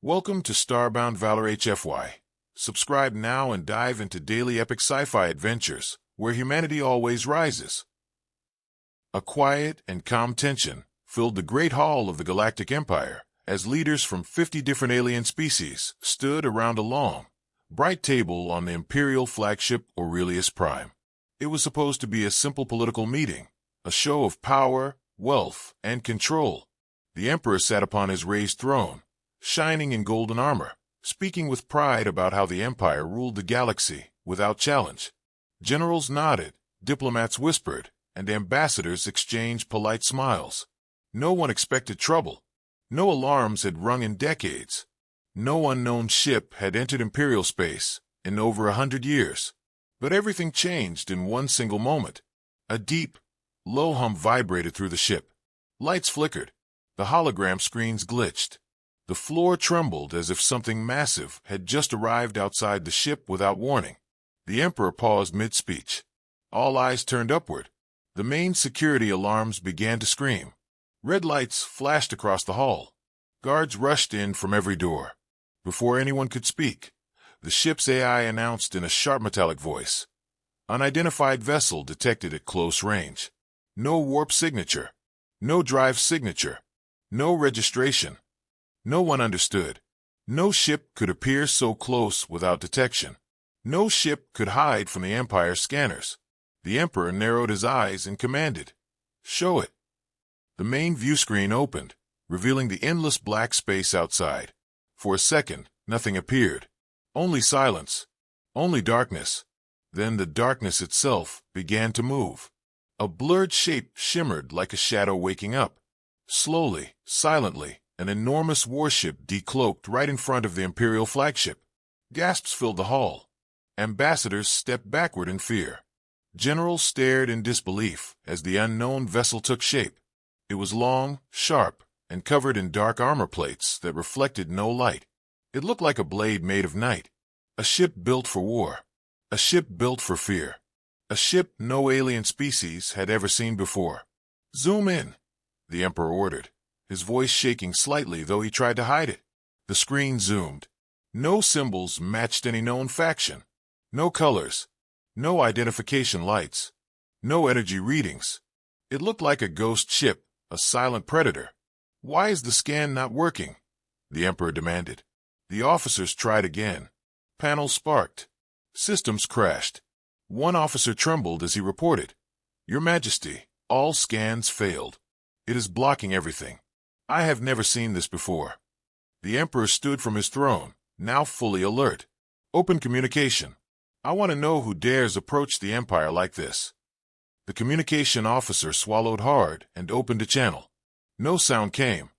Welcome to Starbound Valor HFY. Subscribe now and dive into daily epic sci-fi adventures, where humanity always rises. A quiet and calm tension filled the great hall of the Galactic Empire as leaders from 50 different alien species stood around a long, bright table on the imperial flagship Aurelius Prime. It was supposed to be a simple political meeting, a show of power, wealth, and control. The emperor sat upon his raised throne, shining in golden armor, speaking with pride about how the empire ruled the galaxy without challenge. Generals nodded, diplomats whispered, and ambassadors exchanged polite smiles. No one expected trouble. No alarms had rung in decades. No unknown ship had entered imperial space in over 100 years. But everything changed in one single moment. A deep, low hum vibrated through the ship. Lights flickered. The hologram screens glitched. The floor trembled as if something massive had just arrived outside the ship without warning. The emperor paused mid-speech. All eyes turned upward. The main security alarms began to scream. Red lights flashed across the hall. Guards rushed in from every door. Before anyone could speak, the ship's AI announced in a sharp metallic voice. Unidentified vessel detected at close range. No warp signature. No drive signature. No registration. No one understood. No ship could appear so close without detection. No ship could hide from the Empire's scanners. The Emperor narrowed his eyes and commanded, "Show it." The main view screen opened, revealing the endless black space outside. For a second, nothing appeared. Only silence. Only darkness. Then the darkness itself began to move. A blurred shape shimmered like a shadow waking up. Slowly, silently, an enormous warship decloaked right in front of the imperial flagship. Gasps filled the hall. Ambassadors stepped backward in fear. Generals stared in disbelief as the unknown vessel took shape. It was long, sharp, and covered in dark armor plates that reflected no light. It looked like a blade made of night. A ship built for war. A ship built for fear. A ship no alien species had ever seen before. "Zoom in," the emperor ordered, his voice shaking slightly though he tried to hide it. The screen zoomed. No symbols matched any known faction. No colors. No identification lights. No energy readings. It looked like a ghost ship, a silent predator. "Why is the scan not working?" the emperor demanded. The officers tried again. Panels sparked. Systems crashed. One officer trembled as he reported, "Your Majesty, all scans failed. It is blocking everything. I have never seen this before." The emperor stood from his throne, now fully alert. "Open communication. I want to know who dares approach the Empire like this." The communication officer swallowed hard and opened a channel. No sound came.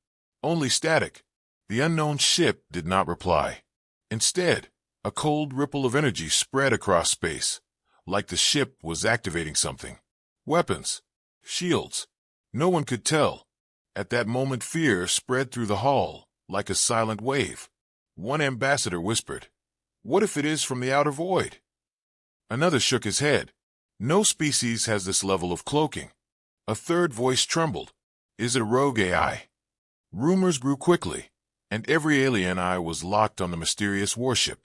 Only static. The unknown ship did not reply. Instead, a cold ripple of energy spread across space, like the ship was activating something. Weapons. Shields. No one could tell. At that moment, fear spread through the hall, like a silent wave. One ambassador whispered, "What if it is from the outer void?" Another shook his head. "No species has this level of cloaking." A third voice trembled. "Is it a rogue AI?" Rumors grew quickly, and every alien eye was locked on the mysterious warship.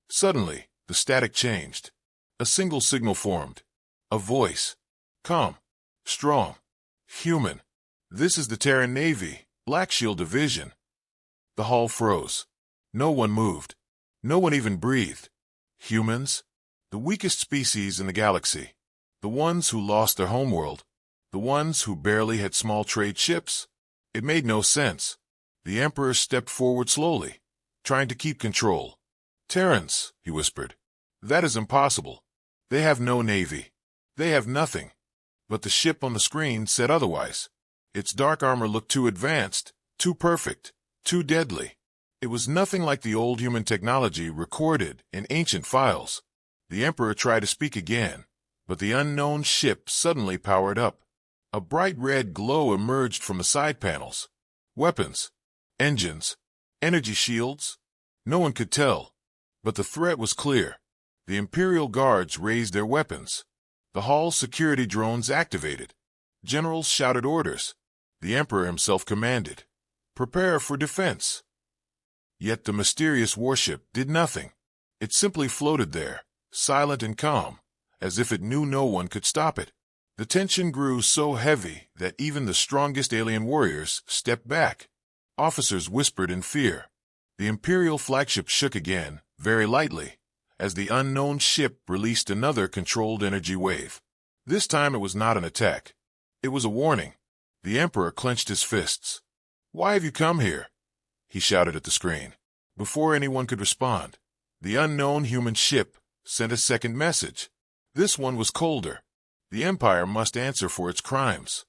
Suddenly, the static changed. A single signal formed. A voice. Calm. Strong. Human. "This is the Terran Navy, Black Shield Division." The hall froze. No one moved. No one even breathed. Humans? The weakest species in the galaxy. The ones who lost their homeworld. The ones who barely had small trade ships. It made no sense. The emperor stepped forward slowly, trying to keep control. "Terrans," he whispered. "That is impossible. They have no navy. They have nothing." But the ship on the screen said otherwise. Its dark armor looked too advanced, too perfect, too deadly. It was nothing like the old human technology recorded in ancient files. The emperor tried to speak again, but the unknown ship suddenly powered up. A bright red glow emerged from the side panels. Weapons. Engines. Energy shields. No one could tell. But the threat was clear. The Imperial guards raised their weapons. The hall's security drones activated. Generals shouted orders. The emperor himself commanded, "Prepare for defense." Yet the mysterious warship did nothing. It simply floated there, silent and calm, as if it knew no one could stop it. The tension grew so heavy that even the strongest alien warriors stepped back. Officers whispered in fear. The Imperial flagship shook again, very lightly, as the unknown ship released another controlled energy wave. This time it was not an attack. It was a warning. The Emperor clenched his fists. "Why have you come here?" he shouted at the screen. Before anyone could respond, the unknown human ship sent a second message. This one was colder. The Empire must answer for its crimes.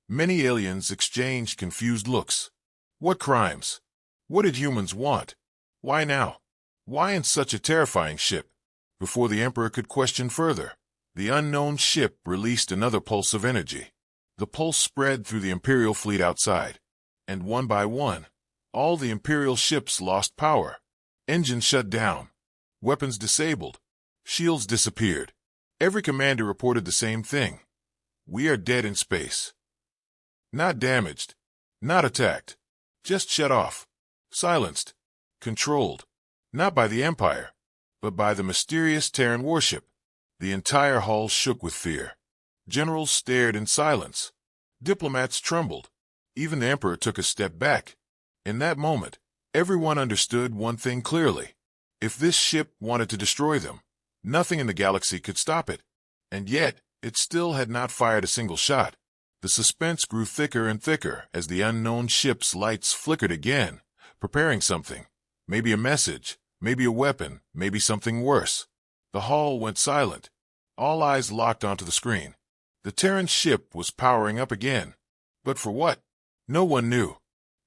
Many aliens exchanged confused looks. What crimes? What did humans want? Why now? Why in such a terrifying ship? Before the Emperor could question further, the unknown ship released another pulse of energy. The pulse spread through the Imperial fleet outside, and one by one, all the Imperial ships lost power. Engines shut down, weapons disabled, shields disappeared. Every commander reported the same thing. "We are dead in space. Not damaged, not attacked, just shut off, silenced, controlled, not by the Empire, but by the mysterious Terran warship." The entire hull shook with fear. Generals stared in silence. Diplomats trembled. Even the Emperor took a step back. In that moment, everyone understood one thing clearly. If this ship wanted to destroy them, nothing in the galaxy could stop it. And yet, it still had not fired a single shot. The suspense grew thicker and thicker as the unknown ship's lights flickered again, preparing something. Maybe a message, maybe a weapon, maybe something worse. The hull went silent. All eyes locked onto the screen. The Terran ship was powering up again. But for what? No one knew.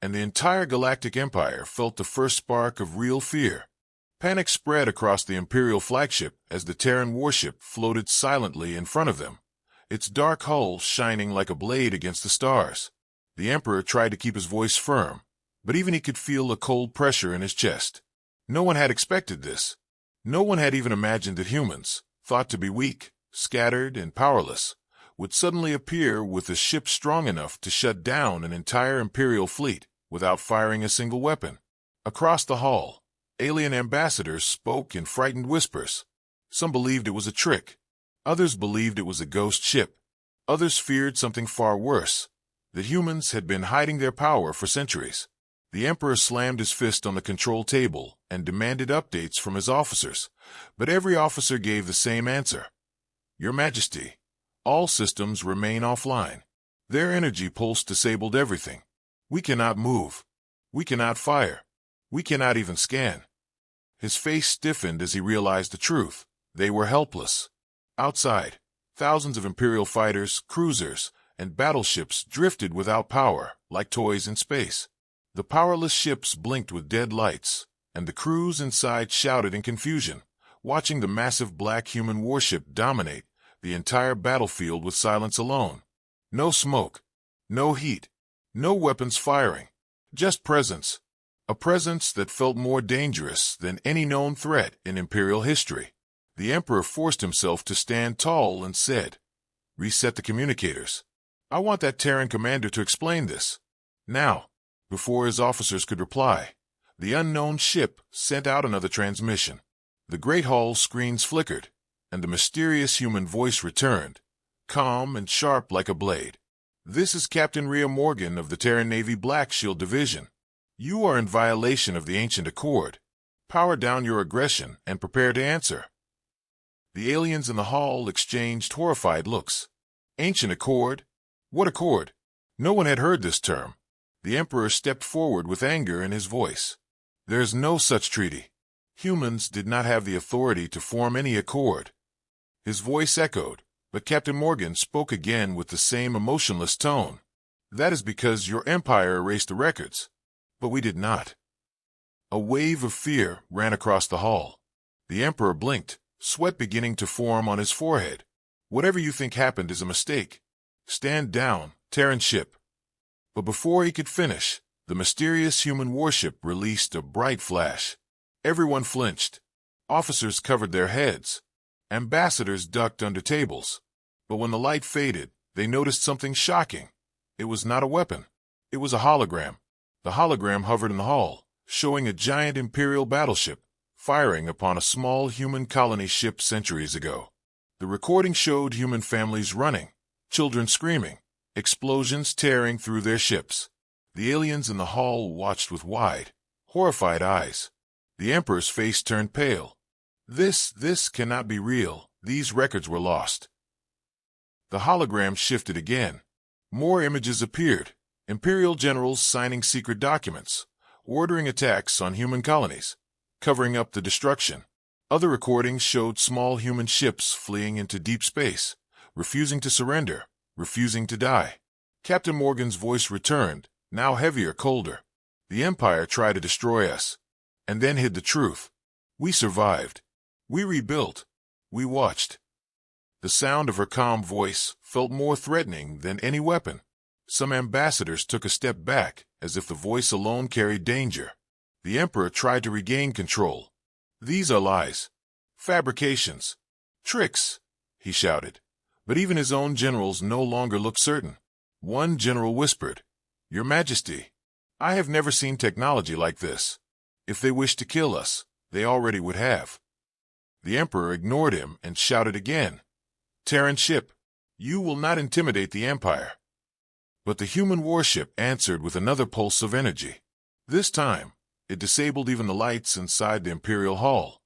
And the entire Galactic Empire felt the first spark of real fear. Panic spread across the Imperial flagship as the Terran warship floated silently in front of them, its dark hull shining like a blade against the stars. The Emperor tried to keep his voice firm, but even he could feel a cold pressure in his chest. No one had expected this. No one had even imagined that humans, thought to be weak, scattered, and powerless, would suddenly appear with a ship strong enough to shut down an entire Imperial fleet without firing a single weapon. Across the hall, alien ambassadors spoke in frightened whispers. Some believed it was a trick. Others believed it was a ghost ship. Others feared something far worse, that humans had been hiding their power for centuries. The Emperor slammed his fist on the control table and demanded updates from his officers, but every officer gave the same answer. "Your Majesty, all systems remain offline. Their energy pulse disabled everything. We cannot move. We cannot fire. We cannot even scan." His face stiffened as he realized the truth. They were helpless. Outside, thousands of Imperial fighters, cruisers, and battleships drifted without power, like toys in space. The powerless ships blinked with dead lights, and the crews inside shouted in confusion, watching the massive black human warship dominate the entire battlefield with silence alone. No smoke, no heat, no weapons firing, just presence. A presence that felt more dangerous than any known threat in Imperial history. The Emperor forced himself to stand tall and said, "Reset the communicators. I want that Terran commander to explain this. Now." Before his officers could reply, the unknown ship sent out another transmission. The great hull screens flickered, and the mysterious human voice returned, calm and sharp like a blade. "This is Captain Rhea Morgan of the Terran Navy Black Shield Division. You are in violation of the ancient accord. Power down your aggression and prepare to answer." The aliens in the hall exchanged horrified looks. Ancient accord? What accord? No one had heard this term. The Emperor stepped forward with anger in his voice. "There is no such treaty. Humans did not have the authority to form any accord." His voice echoed, but Captain Morgan spoke again with the same emotionless tone. "That is because your empire erased the records. But we did not." A wave of fear ran across the hall. The Emperor blinked, sweat beginning to form on his forehead. "Whatever you think happened is a mistake. Stand down, Terran ship." But before he could finish, the mysterious human warship released a bright flash. Everyone flinched. Officers covered their heads. Ambassadors ducked under tables. But when the light faded, they noticed something shocking. It was not a weapon. It was a hologram. The hologram hovered in the hall, showing a giant imperial battleship firing upon a small human colony ship centuries ago. The recording showed human families running, children screaming, explosions tearing through their ships. The aliens in the hall watched with wide, horrified eyes. The Emperor's face turned pale. This cannot be real. These records were lost. The hologram shifted again. More images appeared. Imperial generals signing secret documents, ordering attacks on human colonies, covering up the destruction. Other recordings showed small human ships fleeing into deep space, refusing to surrender, refusing to die. Captain Morgan's voice returned, now heavier, colder. The Empire tried to destroy us, and then hid the truth. We survived. We rebuilt. We watched. The sound of her calm voice felt more threatening than any weapon. Some ambassadors took a step back, as if the voice alone carried danger. The Emperor tried to regain control. These are lies. Fabrications. Tricks, he shouted. But even his own generals no longer looked certain. One general whispered, "Your Majesty, I have never seen technology like this. If they wished to kill us, they already would have." The Emperor ignored him and shouted again, "Terran ship, you will not intimidate the Empire." But the human warship answered with another pulse of energy. This time, it disabled even the lights inside the Imperial Hall.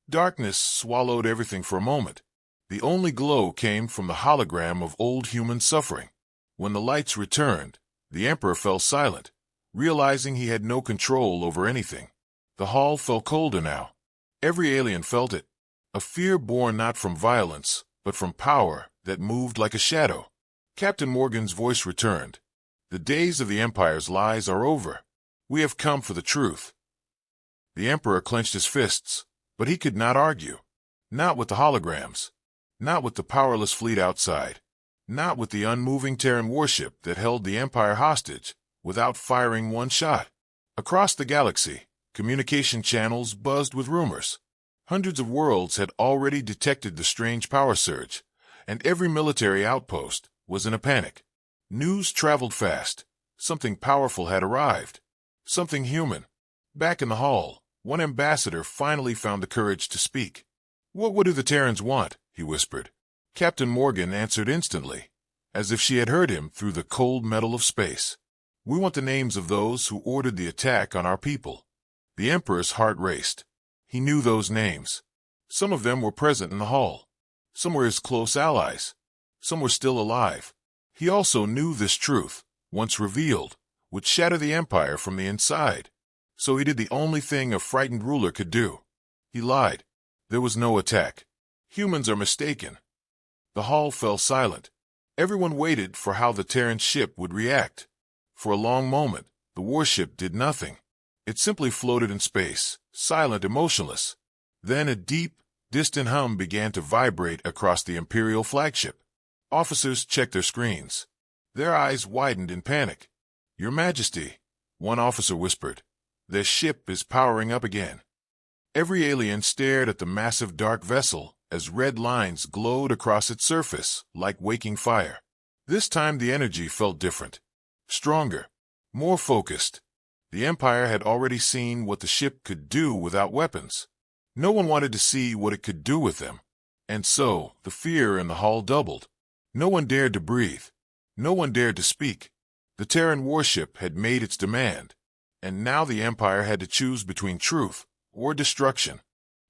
Darkness swallowed everything for a moment. The only glow came from the hologram of old human suffering. When the lights returned, the Emperor fell silent, realizing he had no control over anything. The hall felt colder now. Every alien felt it. A fear born not from violence, but from power that moved like a shadow. Captain Morgan's voice returned. "The days of the Empire's lies are over. We have come for the truth." The Emperor clenched his fists, but he could not argue. Not with the holograms. Not with the powerless fleet outside. Not with the unmoving Terran warship that held the Empire hostage without firing one shot. Across the galaxy, communication channels buzzed with rumors. Hundreds of worlds had already detected the strange power surge, and every military outpost was in a panic. News traveled fast. Something powerful had arrived. Something human. Back in the hall, one ambassador finally found the courage to speak. What do the Terrans want?" he whispered. Captain Morgan answered instantly, as if she had heard him through the cold metal of space. "We want the names of those who ordered the attack on our people." The Emperor's heart raced. He knew those names. Some of them were present in the hall. Some were his close allies. Some were still alive. He also knew this truth, once revealed, would shatter the Empire from the inside. So he did the only thing a frightened ruler could do. He lied. There was no attack. Humans are mistaken. The hall fell silent. Everyone waited for how the Terran ship would react. For a long moment, the warship did nothing. It simply floated in space, silent and motionless. Then a deep, distant hum began to vibrate across the Imperial flagship. Officers checked their screens. Their eyes widened in panic. "Your Majesty," one officer whispered, "their ship is powering up again." Every alien stared at the massive dark vessel as red lines glowed across its surface like waking fire. This time the energy felt different. Stronger. More focused. The Empire had already seen what the ship could do without weapons. No one wanted to see what it could do with them. And so, the fear in the hall doubled. No one dared to breathe. No one dared to speak. The Terran warship had made its demand, and now the Empire had to choose between truth or destruction.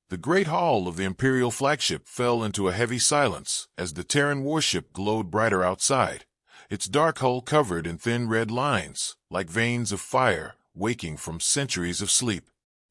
The great hall of the Imperial flagship fell into a heavy silence as the Terran warship glowed brighter outside, its dark hull covered in thin red lines, like veins of fire waking from centuries of sleep.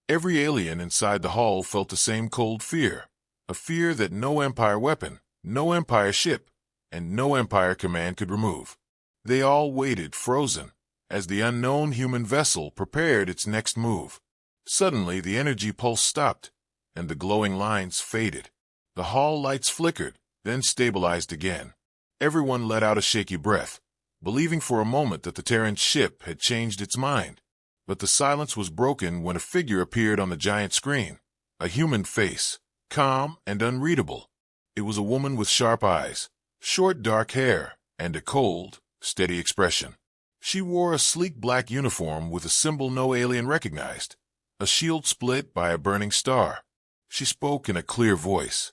Every alien inside the hall felt the same cold fear, a fear that no Empire weapon, no Empire ship, and no Empire command could remove. They all waited frozen, as the unknown human vessel prepared its next move. Suddenly the energy pulse stopped, and the glowing lines faded. The hall lights flickered, then stabilized again. Everyone let out a shaky breath, believing for a moment that the Terran ship had changed its mind. But the silence was broken when a figure appeared on the giant screen, a human face, calm and unreadable. It was a woman with sharp eyes, short dark hair, and a cold, steady expression. She wore a sleek black uniform with a symbol no alien recognized, a shield split by a burning star. She spoke in a clear voice.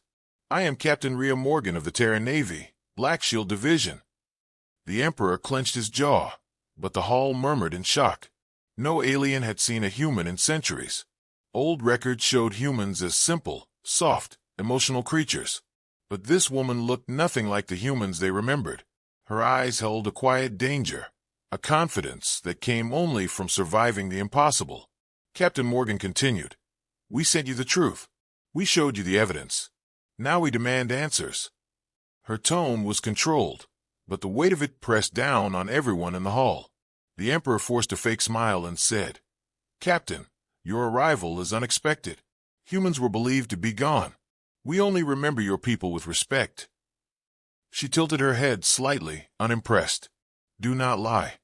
"I am Captain Rhea Morgan of the Terran Navy, Black Shield Division." The Emperor clenched his jaw, but the hall murmured in shock. No alien had seen a human in centuries. Old records showed humans as simple, soft, emotional creatures. But this woman looked nothing like the humans they remembered. Her eyes held a quiet danger, a confidence that came only from surviving the impossible. Captain Morgan continued, "We sent you the truth. We showed you the evidence. Now we demand answers." Her tone was controlled, but the weight of it pressed down on everyone in the hall. The Emperor forced a fake smile and said, "Captain, your arrival is unexpected. Humans were believed to be gone. We only remember your people with respect." She tilted her head slightly, unimpressed. "Do not lie."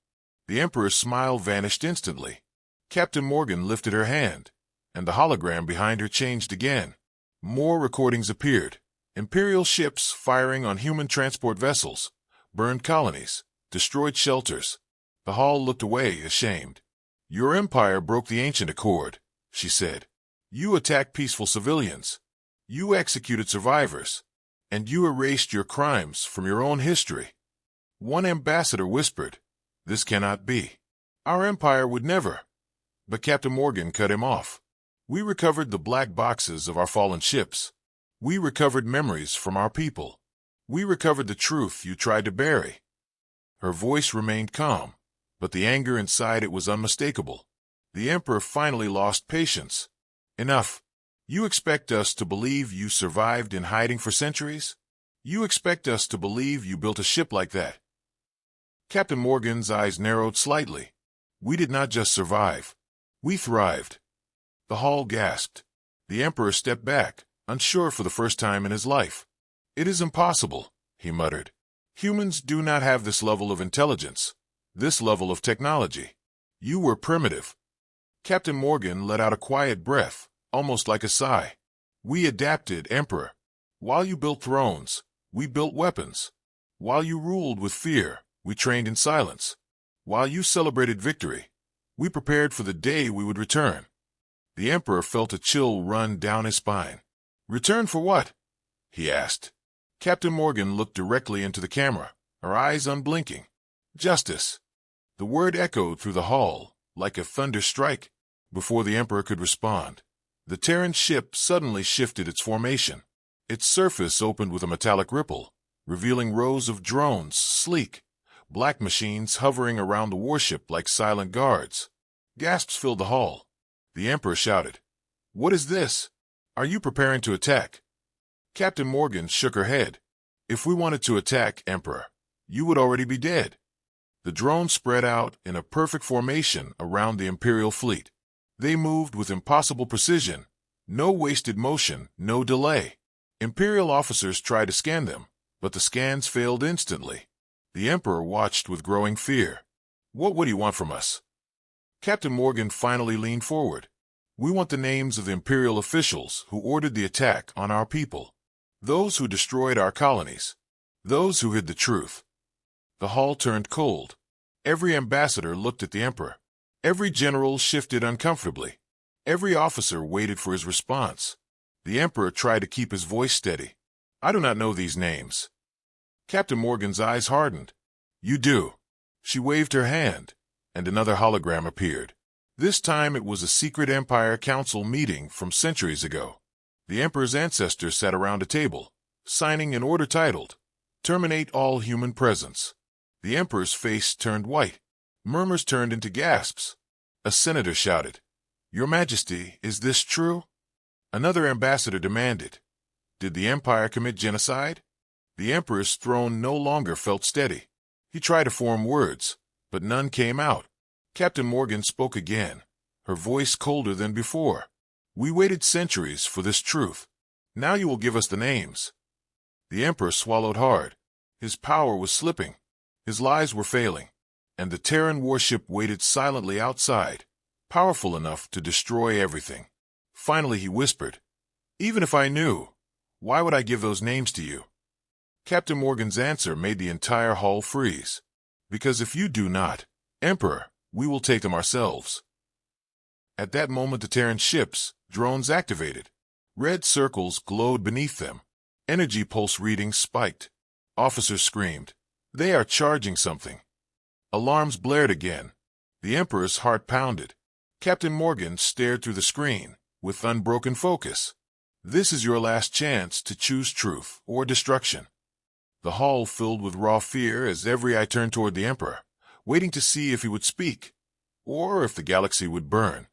The Emperor's smile vanished instantly. Captain Morgan lifted her hand, and the hologram behind her changed again. More recordings appeared. Imperial ships firing on human transport vessels, burned colonies, destroyed shelters. The hall looked away, ashamed. "Your empire broke the ancient accord," she said. "You attacked peaceful civilians. You executed survivors. And you erased your crimes from your own history." One ambassador whispered, "This cannot be. Our empire would never." But Captain Morgan cut him off. "We recovered the black boxes of our fallen ships. We recovered memories from our people. We recovered the truth you tried to bury." Her voice remained calm, but the anger inside it was unmistakable. The Emperor finally lost patience. "Enough. You expect us to believe you survived in hiding for centuries? You expect us to believe you built a ship like that?" Captain Morgan's eyes narrowed slightly. "We did not just survive. We thrived." The hall gasped. The Emperor stepped back, unsure for the first time in his life. "It is impossible," he muttered. "Humans do not have this level of intelligence, this level of technology. You were primitive." Captain Morgan let out a quiet breath, almost like a sigh. "We adapted, Emperor. While you built thrones, we built weapons. While you ruled with fear, we trained in silence. While you celebrated victory, we prepared for the day we would return." The Emperor felt a chill run down his spine. "Return for what?" he asked. Captain Morgan looked directly into the camera, her eyes unblinking. "Justice." The word echoed through the hall, like a thunder strike. Before the Emperor could respond, the Terran ship suddenly shifted its formation. Its surface opened with a metallic ripple, revealing rows of drones, sleek, black machines hovering around the warship like silent guards. Gasps filled the hall. The Emperor shouted, "What is this? Are you preparing to attack?" Captain Morgan shook her head. "If we wanted to attack, Emperor, you would already be dead." The drones spread out in a perfect formation around the Imperial fleet. They moved with impossible precision. No wasted motion, no delay. Imperial officers tried to scan them, but the scans failed instantly. The Emperor watched with growing fear. "What would he want from us?" Captain Morgan finally leaned forward. "We want the names of the Imperial officials who ordered the attack on our people. Those who destroyed our colonies. Those who hid the truth." The hall turned cold. Every ambassador looked at the Emperor. Every general shifted uncomfortably. Every officer waited for his response. The Emperor tried to keep his voice steady. "I do not know these names." Captain Morgan's eyes hardened. "You do." She waved her hand, and another hologram appeared. This time it was a secret Empire Council meeting from centuries ago. The Emperor's ancestors sat around a table, signing an order titled, "Terminate all human presence." The Emperor's face turned white. Murmurs turned into gasps. A senator shouted, "Your Majesty, is this true?" Another ambassador demanded, "Did the Empire commit genocide?" The Emperor's throne no longer felt steady. He tried to form words, but none came out. Captain Morgan spoke again, her voice colder than before. "We waited centuries for this truth. Now you will give us the names." The Emperor swallowed hard. His power was slipping. His lies were failing. And the Terran warship waited silently outside, powerful enough to destroy everything. Finally he whispered, "Even if I knew, why would I give those names to you?" Captain Morgan's answer made the entire hall freeze. "Because if you do not, Emperor, we will take them ourselves." At that moment the Terran ships, drones activated. Red circles glowed beneath them. Energy pulse readings spiked. Officers screamed. They are charging something. Alarms blared again. The Emperor's heart pounded. Captain Morgan stared through the screen, with unbroken focus. This is your last chance to choose truth or destruction. The hall filled with raw fear as every eye turned toward the Emperor, waiting to see if he would speak, or if the galaxy would burn.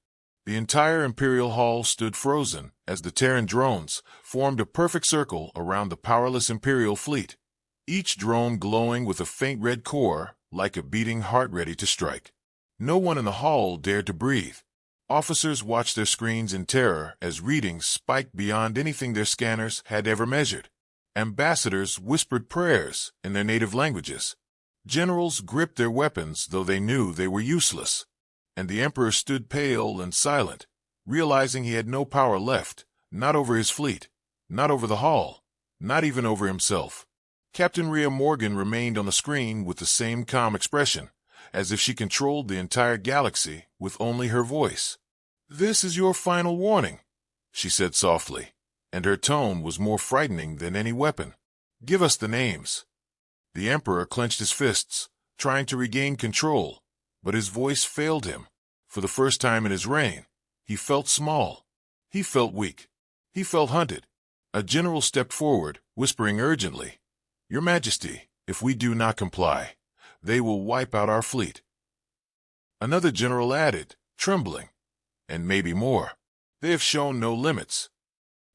The entire Imperial Hall stood frozen as the Terran drones formed a perfect circle around the powerless Imperial fleet, each drone glowing with a faint red core like a beating heart ready to strike. No one in the hall dared to breathe. Officers watched their screens in terror as readings spiked beyond anything their scanners had ever measured. Ambassadors whispered prayers in their native languages. Generals gripped their weapons though they knew they were useless. And the Emperor stood pale and silent, realizing he had no power left, not over his fleet, not over the hall, not even over himself. Captain Rhea Morgan remained on the screen with the same calm expression, as if she controlled the entire galaxy with only her voice. "This is your final warning," she said softly, and her tone was more frightening than any weapon. "Give us the names." The Emperor clenched his fists, trying to regain control, but his voice failed him. For the first time in his reign, he felt small. He felt weak. He felt hunted. A general stepped forward, whispering urgently, "Your Majesty, if we do not comply, they will wipe out our fleet." Another general added, trembling, "And maybe more. They have shown no limits."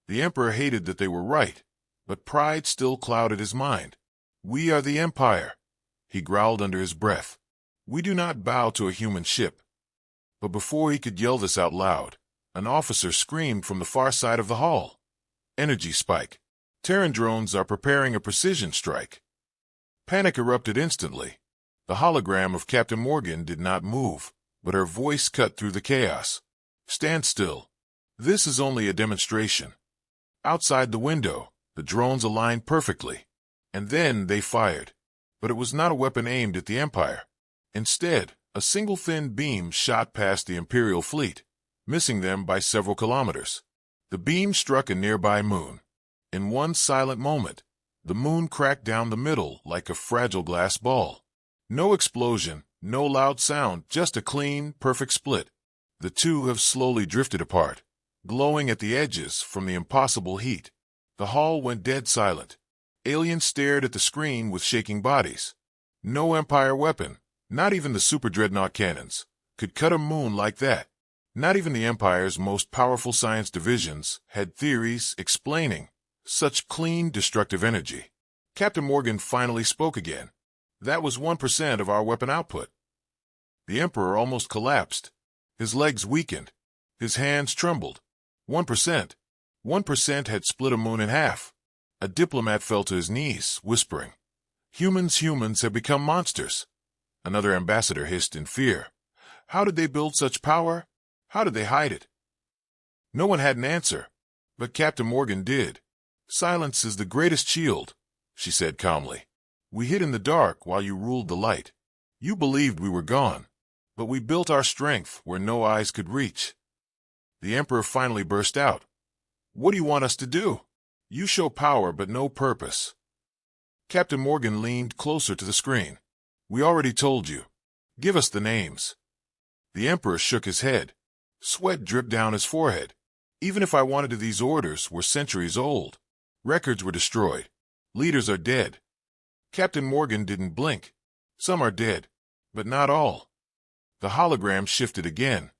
The Emperor hated that they were right, but pride still clouded his mind. "We are the Empire," he growled under his breath. "We do not bow to a human ship." But before he could yell this out loud, an officer screamed from the far side of the hall. "Energy spike. Terran drones are preparing a precision strike." Panic erupted instantly. The hologram of Captain Morgan did not move, but her voice cut through the chaos. "Stand still. This is only a demonstration." Outside the window, the drones aligned perfectly, and then they fired. But it was not a weapon aimed at the Empire. Instead, a single thin beam shot past the Imperial fleet, missing them by several kilometers. The beam struck a nearby moon. In one silent moment, the moon cracked down the middle like a fragile glass ball. No explosion, no loud sound, just a clean, perfect split. The two have slowly drifted apart, glowing at the edges from the impossible heat. The hall went dead silent. Aliens stared at the screen with shaking bodies. No Empire weapon, not even the super dreadnought cannons, could cut a moon like that. Not even the Empire's most powerful science divisions had theories explaining such clean, destructive energy. Captain Morgan finally spoke again. "That was 1% of our weapon output." The Emperor almost collapsed. His legs weakened. His hands trembled. 1%. 1% had split a moon in half. A diplomat fell to his knees, whispering, Humans have become monsters." Another ambassador hissed in fear. "How did they build such power? How did they hide it?" No one had an answer, but Captain Morgan did. "Silence is the greatest shield," she said calmly. "We hid in the dark while you ruled the light. You believed we were gone, but we built our strength where no eyes could reach." The Emperor finally burst out. "What do you want us to do? You show power but no purpose." Captain Morgan leaned closer to the screen. "We already told you. Give us the names." The Emperor shook his head. Sweat dripped down his forehead. "Even if I wanted to, these orders were centuries old. Records were destroyed. Leaders are dead." Captain Morgan didn't blink. "Some are dead, but not all." The hologram shifted again.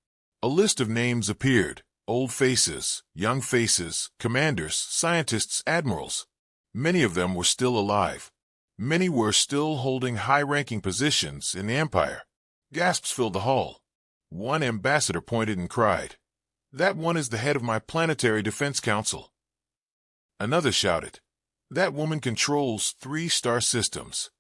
A list of names appeared. Old faces, young faces, commanders, scientists, admirals. Many of them were still alive. Many were still holding high-ranking positions in the Empire. Gasps filled the hall. One ambassador pointed and cried, "That one is the head of my planetary defense council." Another shouted, "That woman controls 3-star systems."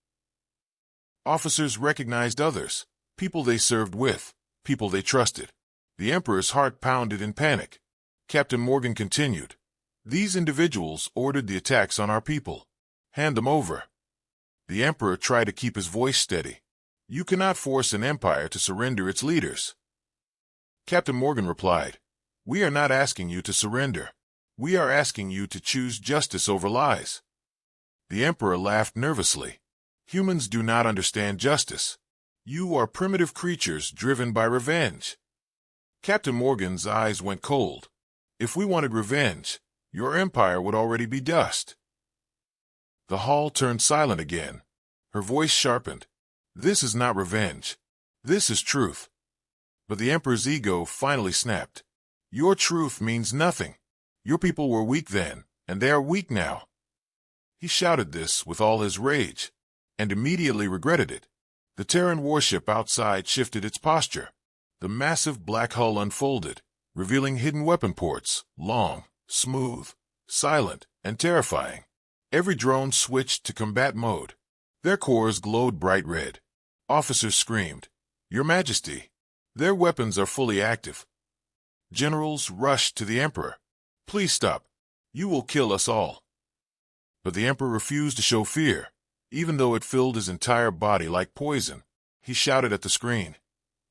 Officers recognized others, people they served with, people they trusted. The Emperor's heart pounded in panic. Captain Morgan continued, "These individuals ordered the attacks on our people. Hand them over." The Emperor tried to keep his voice steady. "You cannot force an empire to surrender its leaders." Captain Morgan replied, "We are not asking you to surrender. We are asking you to choose justice over lies." The Emperor laughed nervously. "Humans do not understand justice. You are primitive creatures driven by revenge." Captain Morgan's eyes went cold. "If we wanted revenge, your empire would already be dust." The hall turned silent again. Her voice sharpened. "This is not revenge. This is truth." But the Emperor's ego finally snapped. "Your truth means nothing. Your people were weak then, and they are weak now." He shouted this with all his rage, and immediately regretted it. The Terran warship outside shifted its posture. The massive black hull unfolded, revealing hidden weapon ports, long, smooth, silent, and terrifying. Every drone switched to combat mode. Their cores glowed bright red. Officers screamed, "Your Majesty!" Their weapons are fully active. Generals rushed to the Emperor. "Please stop. You will kill us all." But the Emperor refused to show fear, even though it filled his entire body like poison. He shouted at the screen,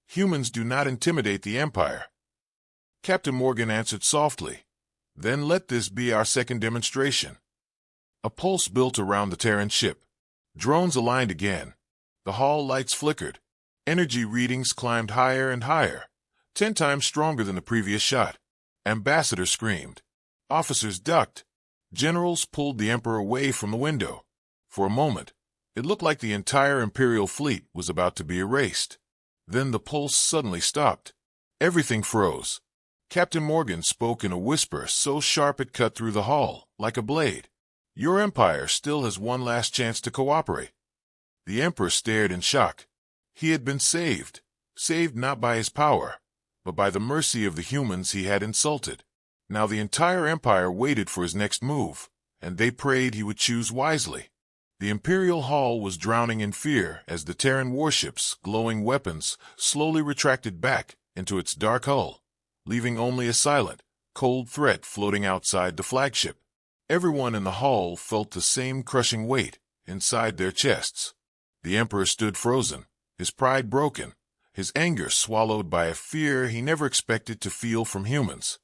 "Humans do not intimidate the Empire." Captain Morgan answered softly, "Then let this be our second demonstration." A pulse built around the Terran ship. Drones aligned again. The hall lights flickered. Energy readings climbed higher and higher, 10 times stronger than the previous shot. Ambassadors screamed. Officers ducked. Generals pulled the Emperor away from the window. For a moment, it looked like the entire Imperial fleet was about to be erased. Then the pulse suddenly stopped. Everything froze. Captain Morgan spoke in a whisper so sharp it cut through the hall, like a blade. "Your empire still has one last chance to cooperate." The Emperor stared in shock. He had been saved not by his power, but by the mercy of the humans he had insulted. Now the entire empire waited for his next move, and they prayed he would choose wisely. The Imperial Hall was drowning in fear as the Terran warships, glowing weapons, slowly retracted back into its dark hull, leaving only a silent, cold threat floating outside the flagship. Everyone in the hall felt the same crushing weight inside their chests. The Emperor stood frozen, his pride broken, his anger swallowed by a fear he never expected to feel from humans.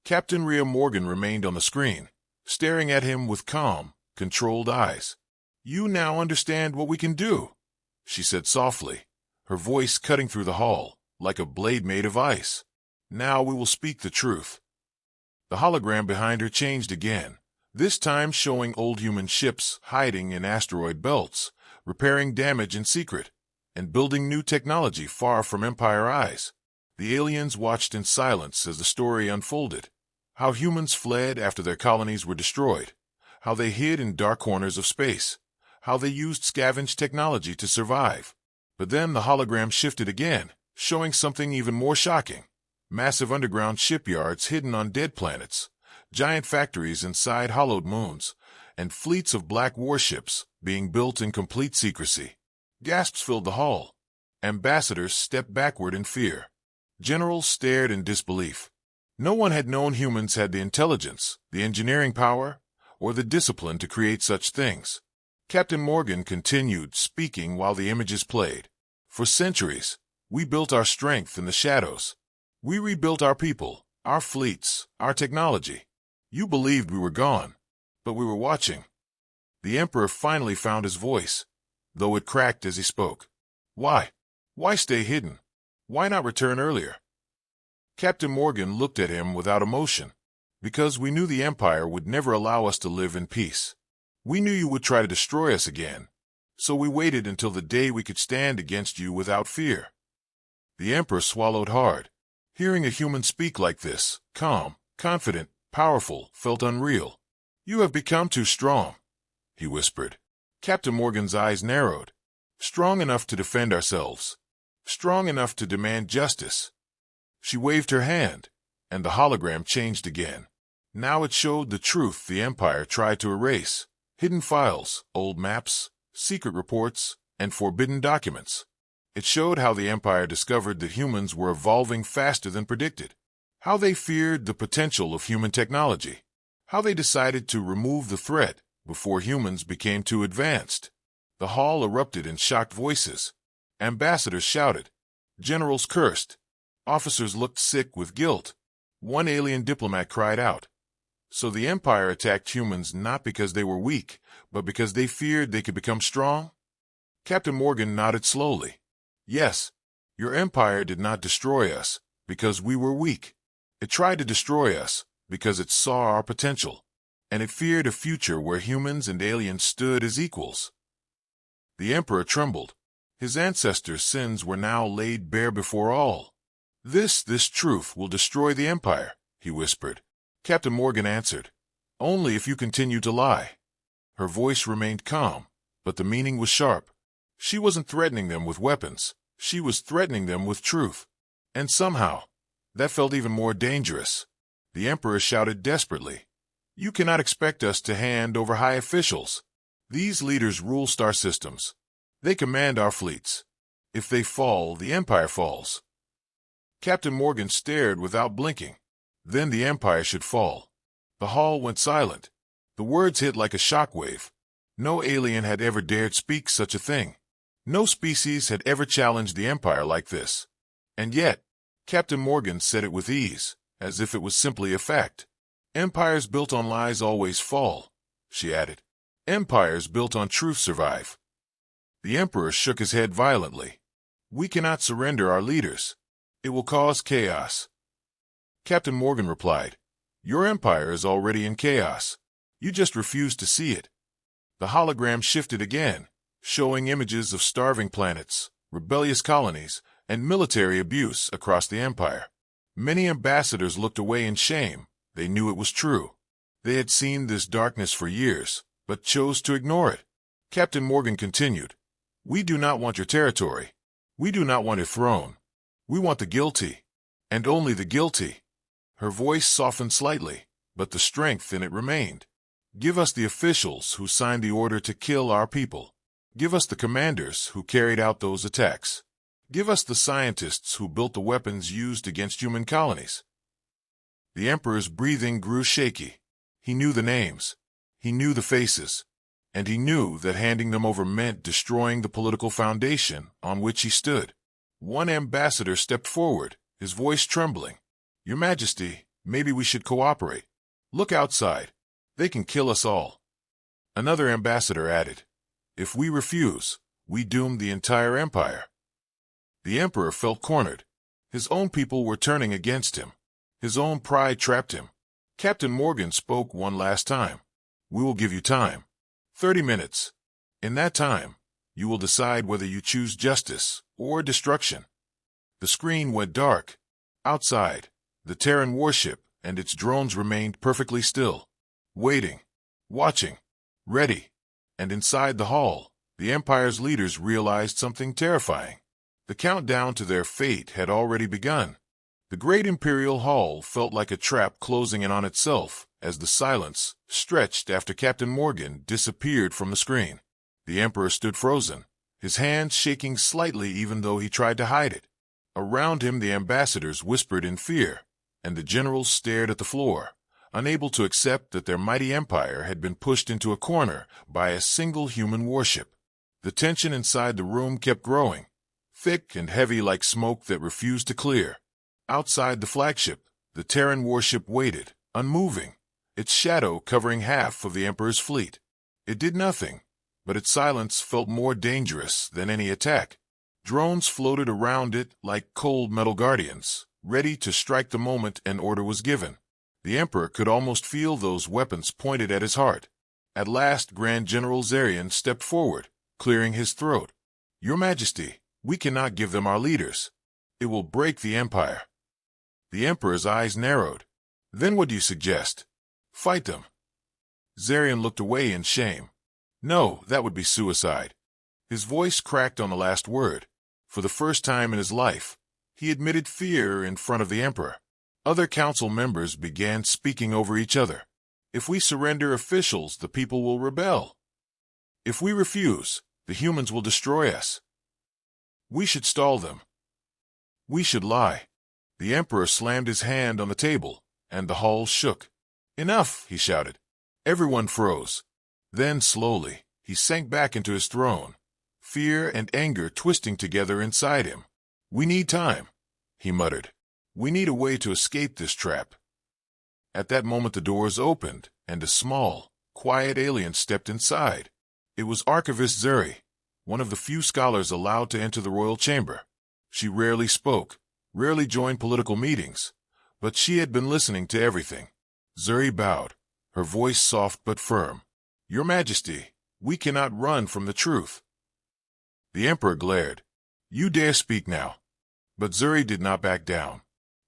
Captain Rhea Morgan remained on the screen, staring at him with calm, controlled eyes. "You now understand what we can do," she said softly, her voice cutting through the hall like a blade made of ice. "Now we will speak the truth." The hologram behind her changed again, this time showing old human ships hiding in asteroid belts, repairing damage in secret, and building new technology far from Empire eyes. The aliens watched in silence as the story unfolded. How humans fled after their colonies were destroyed. How they hid in dark corners of space. How they used scavenged technology to survive. But then the hologram shifted again, showing something even more shocking. Massive underground shipyards hidden on dead planets, giant factories inside hollowed moons, and fleets of black warships being built in complete secrecy. Gasps filled the hall. Ambassadors stepped backward in fear. Generals stared in disbelief. No one had known humans had the intelligence, the engineering power, or the discipline to create such things. Captain Morgan continued speaking while the images played. "For centuries, we built our strength in the shadows. We rebuilt our people, our fleets, our technology. You believed we were gone, but we were watching." The Emperor finally found his voice, though it cracked as he spoke. "Why? Why stay hidden? Why not return earlier?" Captain Morgan looked at him without emotion. "Because we knew the Empire would never allow us to live in peace. We knew you would try to destroy us again, so we waited until the day we could stand against you without fear." The Emperor swallowed hard. Hearing a human speak like this, calm, confident, powerful, felt unreal. "You have become too strong," he whispered. Captain Morgan's eyes narrowed. "Strong enough to defend ourselves. Strong enough to demand justice." She waved her hand, and the hologram changed again. Now it showed the truth the Empire tried to erase. Hidden files, old maps, secret reports, and forbidden documents. It showed how the Empire discovered that humans were evolving faster than predicted. How they feared the potential of human technology. How they decided to remove the threat before humans became too advanced. The hall erupted in shocked voices. Ambassadors shouted. Generals cursed. Officers looked sick with guilt. One alien diplomat cried out. So the Empire attacked humans not because they were weak, but because they feared they could become strong? Captain Morgan nodded slowly. Yes, your Empire did not destroy us because we were weak. It tried to destroy us because it saw our potential, and it feared a future where humans and aliens stood as equals. The Emperor trembled. His ancestors' sins were now laid bare before all. This truth will destroy the Empire, he whispered. Captain Morgan answered, only if you continue to lie. Her voice remained calm, but the meaning was sharp. She wasn't threatening them with weapons. She was threatening them with truth. And somehow, that felt even more dangerous. The Emperor shouted desperately, you cannot expect us to hand over high officials. These leaders rule star systems. They command our fleets. If they fall, the Empire falls. Captain Morgan stared without blinking. Then the Empire should fall. The hall went silent. The words hit like a shockwave. No alien had ever dared speak such a thing. No species had ever challenged the Empire like this. And yet, Captain Morgan said it with ease, as if it was simply a fact. Empires built on lies always fall, she added. Empires built on truth survive. The Emperor shook his head violently. We cannot surrender our leaders. It will cause chaos. Captain Morgan replied, your Empire is already in chaos. You just refuse to see it. The hologram shifted again, showing images of starving planets, rebellious colonies, and military abuse across the Empire. Many ambassadors looked away in shame. They knew it was true. They had seen this darkness for years, but chose to ignore it. Captain Morgan continued, we do not want your territory. We do not want your throne. We want the guilty, and only the guilty. Her voice softened slightly, but the strength in it remained. Give us the officials who signed the order to kill our people. Give us the commanders who carried out those attacks. Give us the scientists who built the weapons used against human colonies. The Emperor's breathing grew shaky. He knew the names. He knew the faces. And he knew that handing them over meant destroying the political foundation on which he stood. One ambassador stepped forward, his voice trembling. Your Majesty, maybe we should cooperate. Look outside. They can kill us all. Another ambassador added, if we refuse, we doom the entire Empire. The Emperor felt cornered. His own people were turning against him. His own pride trapped him. Captain Morgan spoke one last time. We will give you time. 30 minutes. In that time, you will decide whether you choose justice or destruction. The screen went dark. Outside, the Terran warship and its drones remained perfectly still, waiting, watching, ready. And inside the hall, the Empire's leaders realized something terrifying. The countdown to their fate had already begun. The great Imperial Hall felt like a trap closing in on itself as the silence stretched after Captain Morgan disappeared from the screen. The Emperor stood frozen, his hands shaking slightly even though he tried to hide it. Around him the ambassadors whispered in fear, and the generals stared at the floor, unable to accept that their mighty empire had been pushed into a corner by a single human warship. The tension inside the room kept growing, thick and heavy like smoke that refused to clear. Outside the flagship, the Terran warship waited, unmoving, its shadow covering half of the Emperor's fleet. It did nothing, but its silence felt more dangerous than any attack. Drones floated around it like cold metal guardians, ready to strike the moment an order was given. The Emperor could almost feel those weapons pointed at his heart. At last Grand General Zarian stepped forward, clearing his throat. Your Majesty, we cannot give them our leaders. It will break the Empire. The Emperor's eyes narrowed. Then what do you suggest? Fight them. Zarian looked away in shame. No, that would be suicide. His voice cracked on the last word. For the first time in his life, he admitted fear in front of the Emperor. Other council members began speaking over each other. If we surrender officials, the people will rebel. If we refuse, the humans will destroy us. We should stall them. We should lie. The Emperor slammed his hand on the table, and the hall shook. Enough, he shouted. Everyone froze. Then, slowly, he sank back into his throne, fear and anger twisting together inside him. We need time, he muttered. We need a way to escape this trap. At that moment the doors opened, and a small, quiet alien stepped inside. It was Archivist Zuri, one of the few scholars allowed to enter the royal chamber. She rarely spoke, rarely joined political meetings, but she had been listening to everything. Zuri bowed, her voice soft but firm. "Your Majesty, we cannot run from the truth." The Emperor glared. "You dare speak now." But Zuri did not back down.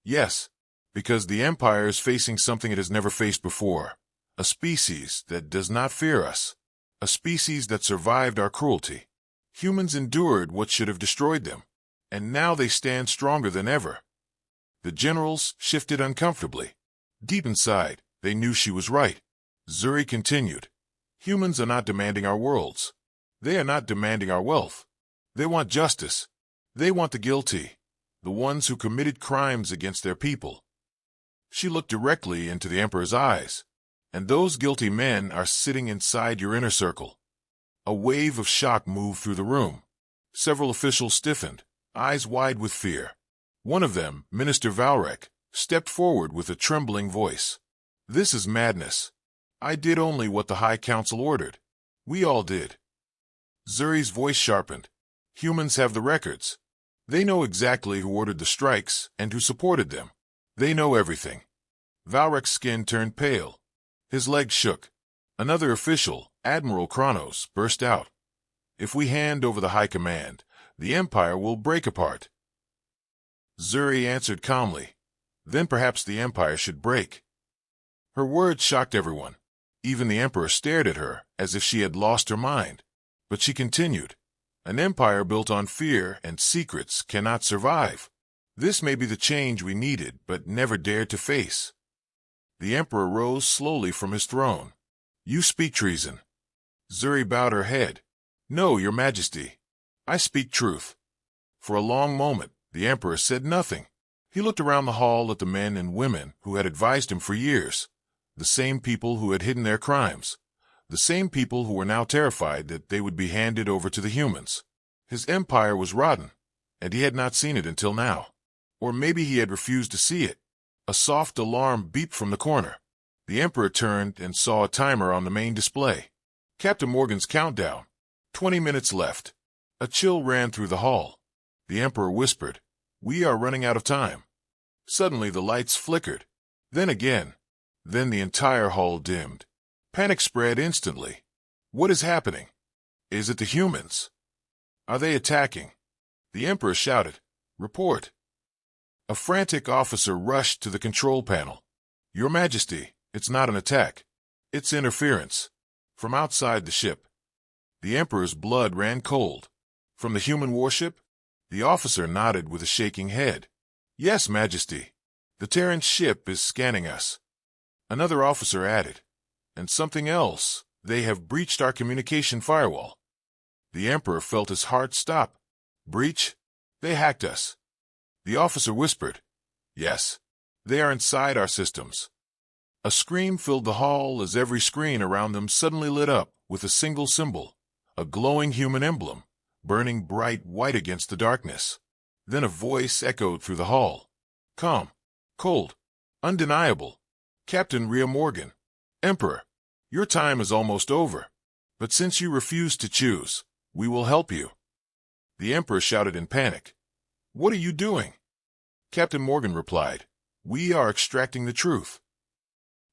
"Yes, because the Empire is facing something it has never faced before. A species that does not fear us. A species that survived our cruelty. Humans endured what should have destroyed them, and now they stand stronger than ever." The generals shifted uncomfortably. Deep inside, they knew she was right. Zuri continued. "Humans are not demanding our worlds. They are not demanding our wealth. They want justice. They want the guilty, the ones who committed crimes against their people." She looked directly into the Emperor's eyes. "And those guilty men are sitting inside your inner circle." A wave of shock moved through the room. Several officials stiffened, eyes wide with fear. One of them, Minister Valrek, stepped forward with a trembling voice. "This is madness. I did only what the High Council ordered. We all did." Zuri's voice sharpened. "Humans have the records. They know exactly who ordered the strikes and who supported them. They know everything." Valrek's skin turned pale. His legs shook. Another official, Admiral Kronos, burst out. "If we hand over the high command, the Empire will break apart." Zuri answered calmly. "Then perhaps the Empire should break." Her words shocked everyone. Even the Emperor stared at her as if she had lost her mind. But she continued. "An empire built on fear and secrets cannot survive. This may be the change we needed but never dared to face." The Emperor rose slowly from his throne. "You speak treason." Zuri bowed her head. "No, Your Majesty. I speak truth." For a long moment, the Emperor said nothing. He looked around the hall at the men and women who had advised him for years, the same people who had hidden their crimes, the same people who were now terrified that they would be handed over to the humans. His empire was rotten, and he had not seen it until now. Or maybe he had refused to see it. A soft alarm beeped from the corner. The Emperor turned and saw a timer on the main display. Captain Morgan's countdown. 20 minutes left. A chill ran through the hall. The Emperor whispered, "We are running out of time." Suddenly the lights flickered. Then again. Then the entire hall dimmed. Panic spread instantly. What is happening? Is it the humans? Are they attacking? The Emperor shouted, "Report." A frantic officer rushed to the control panel. "Your Majesty, it's not an attack. It's interference." From outside the ship. The Emperor's blood ran cold. "From the human warship?" The officer nodded with a shaking head. "Yes, Majesty. The Terran ship is scanning us." Another officer added, "And something else. They have breached our communication firewall." The Emperor felt his heart stop. "Breach? They hacked us." The officer whispered, "Yes. They are inside our systems." A scream filled the hall as every screen around them suddenly lit up with a single symbol, a glowing human emblem, burning bright white against the darkness. Then a voice echoed through the hall. Calm, cold, undeniable. Captain Rhea Morgan. Emperor, your time is almost over. But since you refuse to choose, we will help you. The Emperor shouted in panic. What are you doing? Captain Morgan replied, We are extracting the truth.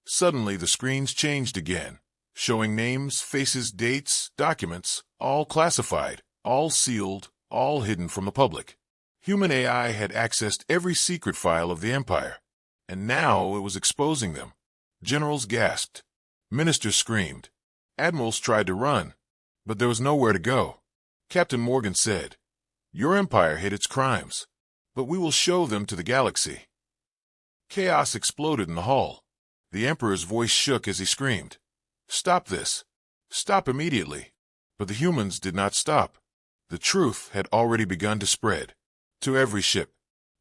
Suddenly the screens changed again, showing names, faces, dates, documents, all classified, all sealed, all hidden from the public. Human AI had accessed every secret file of the Empire, and now it was exposing them. Generals gasped. Ministers screamed. Admirals tried to run, but there was nowhere to go. Captain Morgan said, Your Empire hid its crimes, but we will show them to the galaxy. Chaos exploded in the hall. The Emperor's voice shook as he screamed, Stop this! Stop immediately! But the humans did not stop. The truth had already begun to spread. To every ship,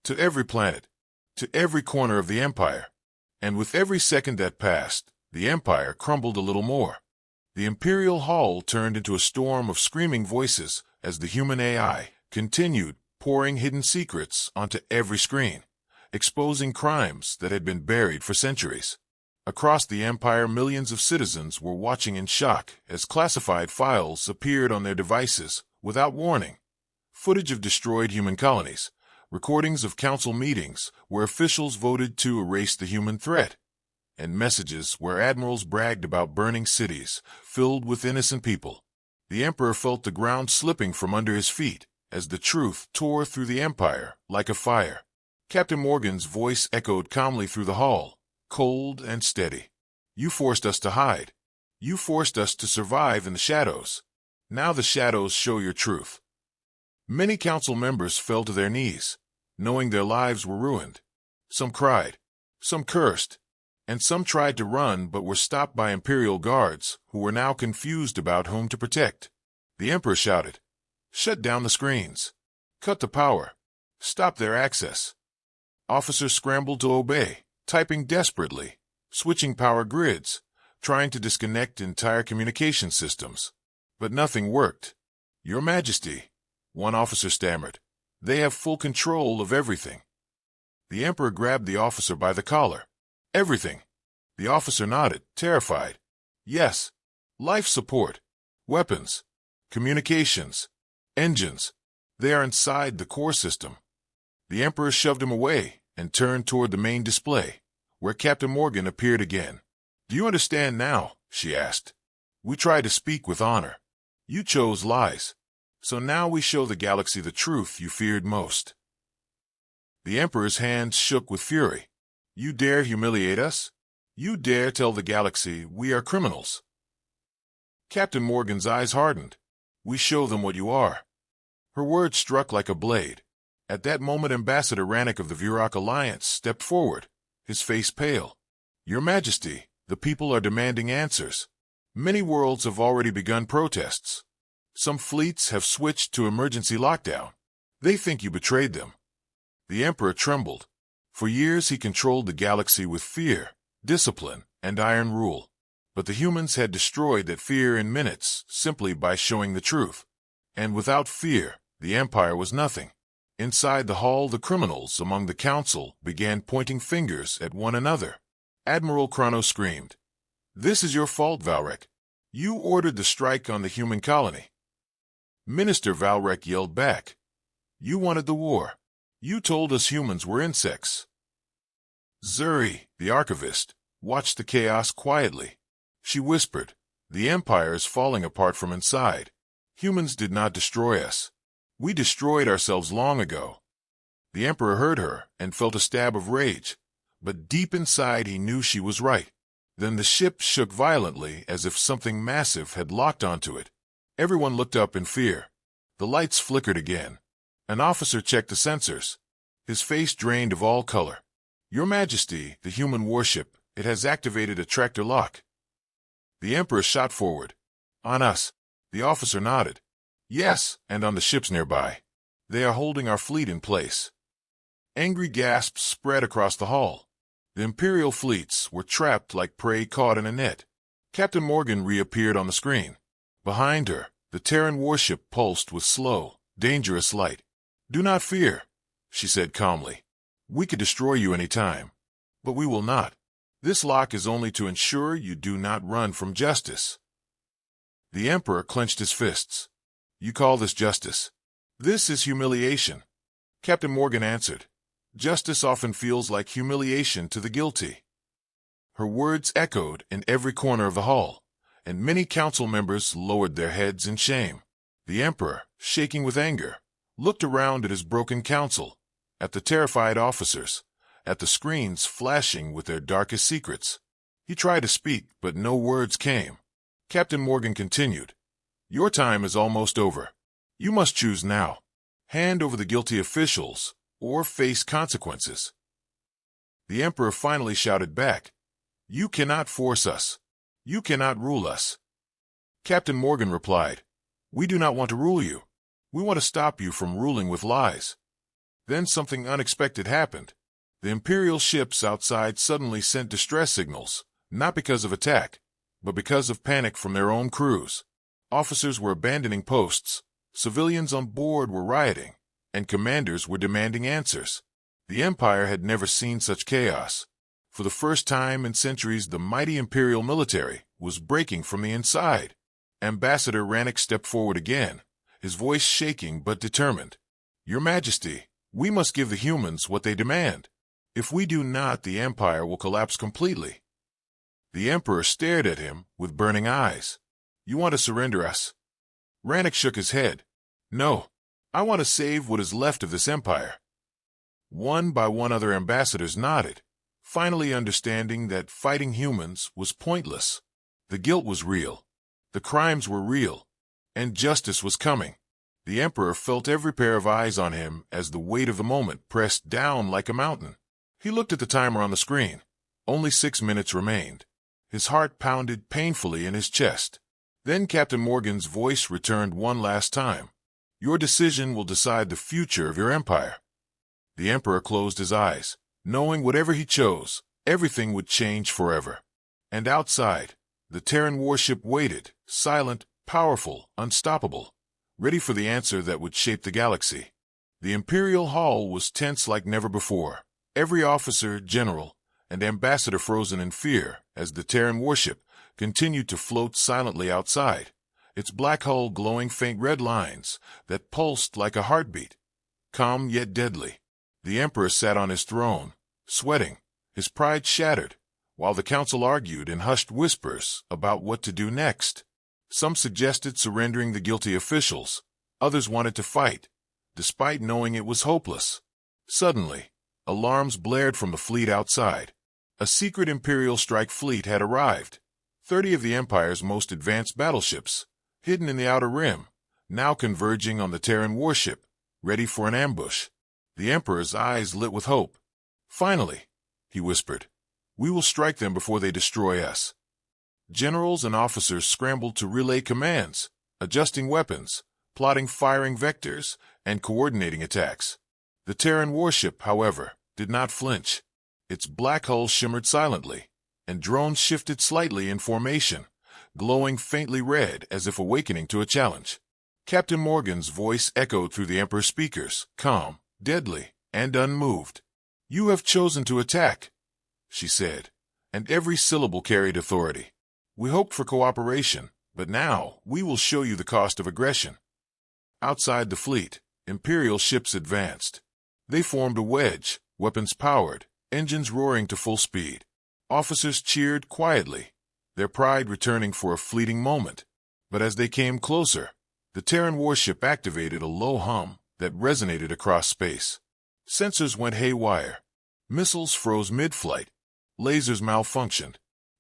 to every planet, to every corner of the Empire. And with every second that passed, the Empire crumbled a little more. The Imperial Hall turned into a storm of screaming voices as the human AI continued pouring hidden secrets onto every screen. exposing crimes that had been buried for centuries. Across the empire, millions of citizens were watching in shock as classified files appeared on their devices without warning. Footage of destroyed human colonies, recordings of council meetings where officials voted to erase the human threat, and messages where admirals bragged about burning cities filled with innocent people. The emperor felt the ground slipping from under his feet as the truth tore through the empire like a fire. Captain Morgan's voice echoed calmly through the hall, cold and steady. You forced us to hide. You forced us to survive in the shadows. Now the shadows show your truth. Many council members fell to their knees, knowing their lives were ruined. Some cried, some cursed, and some tried to run but were stopped by imperial guards who were now confused about whom to protect. The emperor shouted, "Shut down the screens. Cut the power. Stop their access." Officers scrambled to obey, typing desperately, switching power grids, trying to disconnect entire communication systems. But nothing worked. "Your Majesty," one officer stammered, "they have full control of everything." The emperor grabbed the officer by the collar. "Everything." The officer nodded, terrified. "Yes. Life support, weapons, communications, engines. They are inside the core system." The emperor shoved him away and turned toward the main display, where Captain Morgan appeared again. "Do you understand now?" she asked. "We tried to speak with honor. You chose lies. So now we show the galaxy the truth you feared most." The emperor's hands shook with fury. "You dare humiliate us? You dare tell the galaxy we are criminals?" Captain Morgan's eyes hardened. "We show them what you are." Her words struck like a blade. At that moment, Ambassador Rannick of the Vurok Alliance stepped forward, his face pale. "Your Majesty, the people are demanding answers. Many worlds have already begun protests. Some fleets have switched to emergency lockdown. They think you betrayed them." The emperor trembled. For years he controlled the galaxy with fear, discipline, and iron rule. But the humans had destroyed that fear in minutes simply by showing the truth. And without fear, the empire was nothing. Inside the hall, the criminals among the council began pointing fingers at one another. Admiral Kronos screamed, "This is your fault, Valrek. You ordered the strike on the human colony." Minister Valrek yelled back, "You wanted the war. You told us humans were insects." Zuri, the archivist, watched the chaos quietly. She whispered, "The empire is falling apart from inside. Humans did not destroy us. We destroyed ourselves long ago." The emperor heard her and felt a stab of rage, but deep inside he knew she was right. Then the ship shook violently as if something massive had locked onto it. Everyone looked up in fear. The lights flickered again. An officer checked the sensors. His face drained of all color. "Your Majesty, the human warship, it has activated a tractor lock." The emperor shot forward. "On us." The officer nodded. "Yes, and on the ships nearby. They are holding our fleet in place." Angry gasps spread across the hall. The imperial fleets were trapped like prey caught in a net. Captain Morgan reappeared on the screen. Behind her, the Terran warship pulsed with slow, dangerous light. "Do not fear," she said calmly. "We could destroy you any time. But we will not. This lock is only to ensure you do not run from justice." The emperor clenched his fists. "You call this justice? This is humiliation." Captain Morgan answered, "Justice often feels like humiliation to the guilty." Her words echoed in every corner of the hall, and many council members lowered their heads in shame. The emperor, shaking with anger, looked around at his broken council, at the terrified officers, at the screens flashing with their darkest secrets. He tried to speak, but no words came. Captain Morgan continued, "Your time is almost over. You must choose now. Hand over the guilty officials, or face consequences." The emperor finally shouted back, "You cannot force us. You cannot rule us." Captain Morgan replied, "We do not want to rule you. We want to stop you from ruling with lies." Then something unexpected happened. The imperial ships outside suddenly sent distress signals, not because of attack, but because of panic from their own crews. Officers were abandoning posts, civilians on board were rioting, and commanders were demanding answers. The Empire had never seen such chaos. For the first time in centuries, the mighty imperial military was breaking from the inside. Ambassador Rannick stepped forward again, his voice shaking but determined. "Your Majesty, we must give the humans what they demand. If we do not, the Empire will collapse completely." The Emperor stared at him with burning eyes. "You want to surrender us?" Rannick shook his head. "No, I want to save what is left of this empire." One by one other ambassadors nodded, finally understanding that fighting humans was pointless. The guilt was real, the crimes were real, and justice was coming. The Emperor felt every pair of eyes on him as the weight of the moment pressed down like a mountain. He looked at the timer on the screen. Only 6 minutes remained. His heart pounded painfully in his chest. Then Captain Morgan's voice returned one last time. "Your decision will decide the future of your empire." The Emperor closed his eyes, knowing whatever he chose, everything would change forever. And outside, the Terran warship waited, silent, powerful, unstoppable, ready for the answer that would shape the galaxy. The Imperial Hall was tense like never before. Every officer, general, and ambassador frozen in fear as the Terran warship continued to float silently outside, its black hull glowing faint red lines that pulsed like a heartbeat, calm yet deadly. The Emperor sat on his throne, sweating, his pride shattered, while the council argued in hushed whispers about what to do next. Some suggested surrendering the guilty officials, others wanted to fight, despite knowing it was hopeless. Suddenly, alarms blared from the fleet outside. A secret Imperial strike fleet had arrived. 30 of the Empire's most advanced battleships, hidden in the outer rim, now converging on the Terran warship, ready for an ambush. The Emperor's eyes lit with hope. "Finally," he whispered, "we will strike them before they destroy us." Generals and officers scrambled to relay commands, adjusting weapons, plotting firing vectors, and coordinating attacks. The Terran warship, however, did not flinch. Its black hull shimmered silently, and drones shifted slightly in formation, glowing faintly red as if awakening to a challenge. Captain Morgan's voice echoed through the Emperor's speakers, calm, deadly, and unmoved. "You have chosen to attack," she said, and every syllable carried authority. "We hoped for cooperation, but now we will show you the cost of aggression." Outside the fleet, Imperial ships advanced. They formed a wedge, weapons powered, engines roaring to full speed. Officers cheered quietly, their pride returning for a fleeting moment. But as they came closer, the Terran warship activated a low hum that resonated across space. Sensors went haywire. Missiles froze mid-flight. Lasers malfunctioned.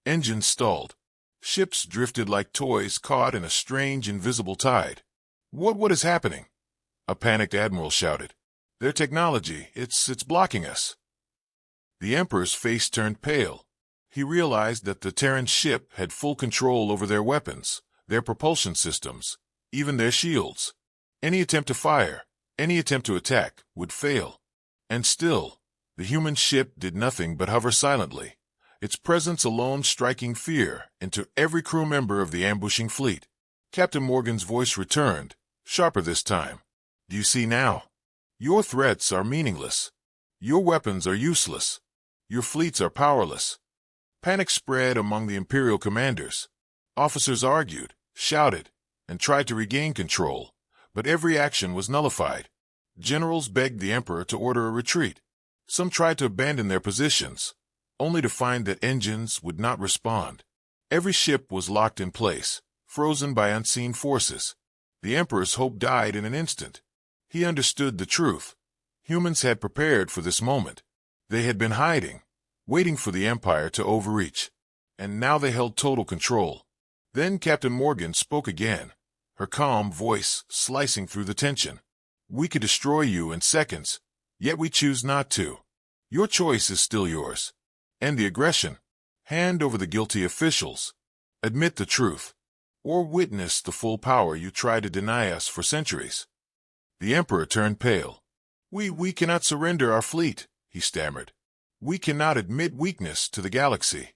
Engines stalled. Ships drifted like toys caught in a strange invisible tide. What is happening?" a panicked admiral shouted. "Their technology, it's blocking us." The Emperor's face turned pale. He realized that the Terran ship had full control over their weapons, their propulsion systems, even their shields. Any attempt to fire, any attempt to attack, would fail. And still, the human ship did nothing but hover silently, its presence alone striking fear into every crew member of the ambushing fleet. Captain Morgan's voice returned, sharper this time. "Do you see now? Your threats are meaningless. Your weapons are useless. Your fleets are powerless." Panic spread among the Imperial commanders. Officers argued, shouted, and tried to regain control, but every action was nullified. Generals begged the Emperor to order a retreat. Some tried to abandon their positions, only to find that engines would not respond. Every ship was locked in place, frozen by unseen forces. The Emperor's hope died in an instant. He understood the truth. Humans had prepared for this moment. They had been hiding, waiting for the Empire to overreach, and now they held total control. Then Captain Morgan spoke again, her calm voice slicing through the tension. "We could destroy you in seconds, yet we choose not to. Your choice is still yours. End the aggression. Hand over the guilty officials. Admit the truth. Or witness the full power you tried to deny us for centuries." The Emperor turned pale. We cannot surrender our fleet," he stammered. "We cannot admit weakness to the galaxy."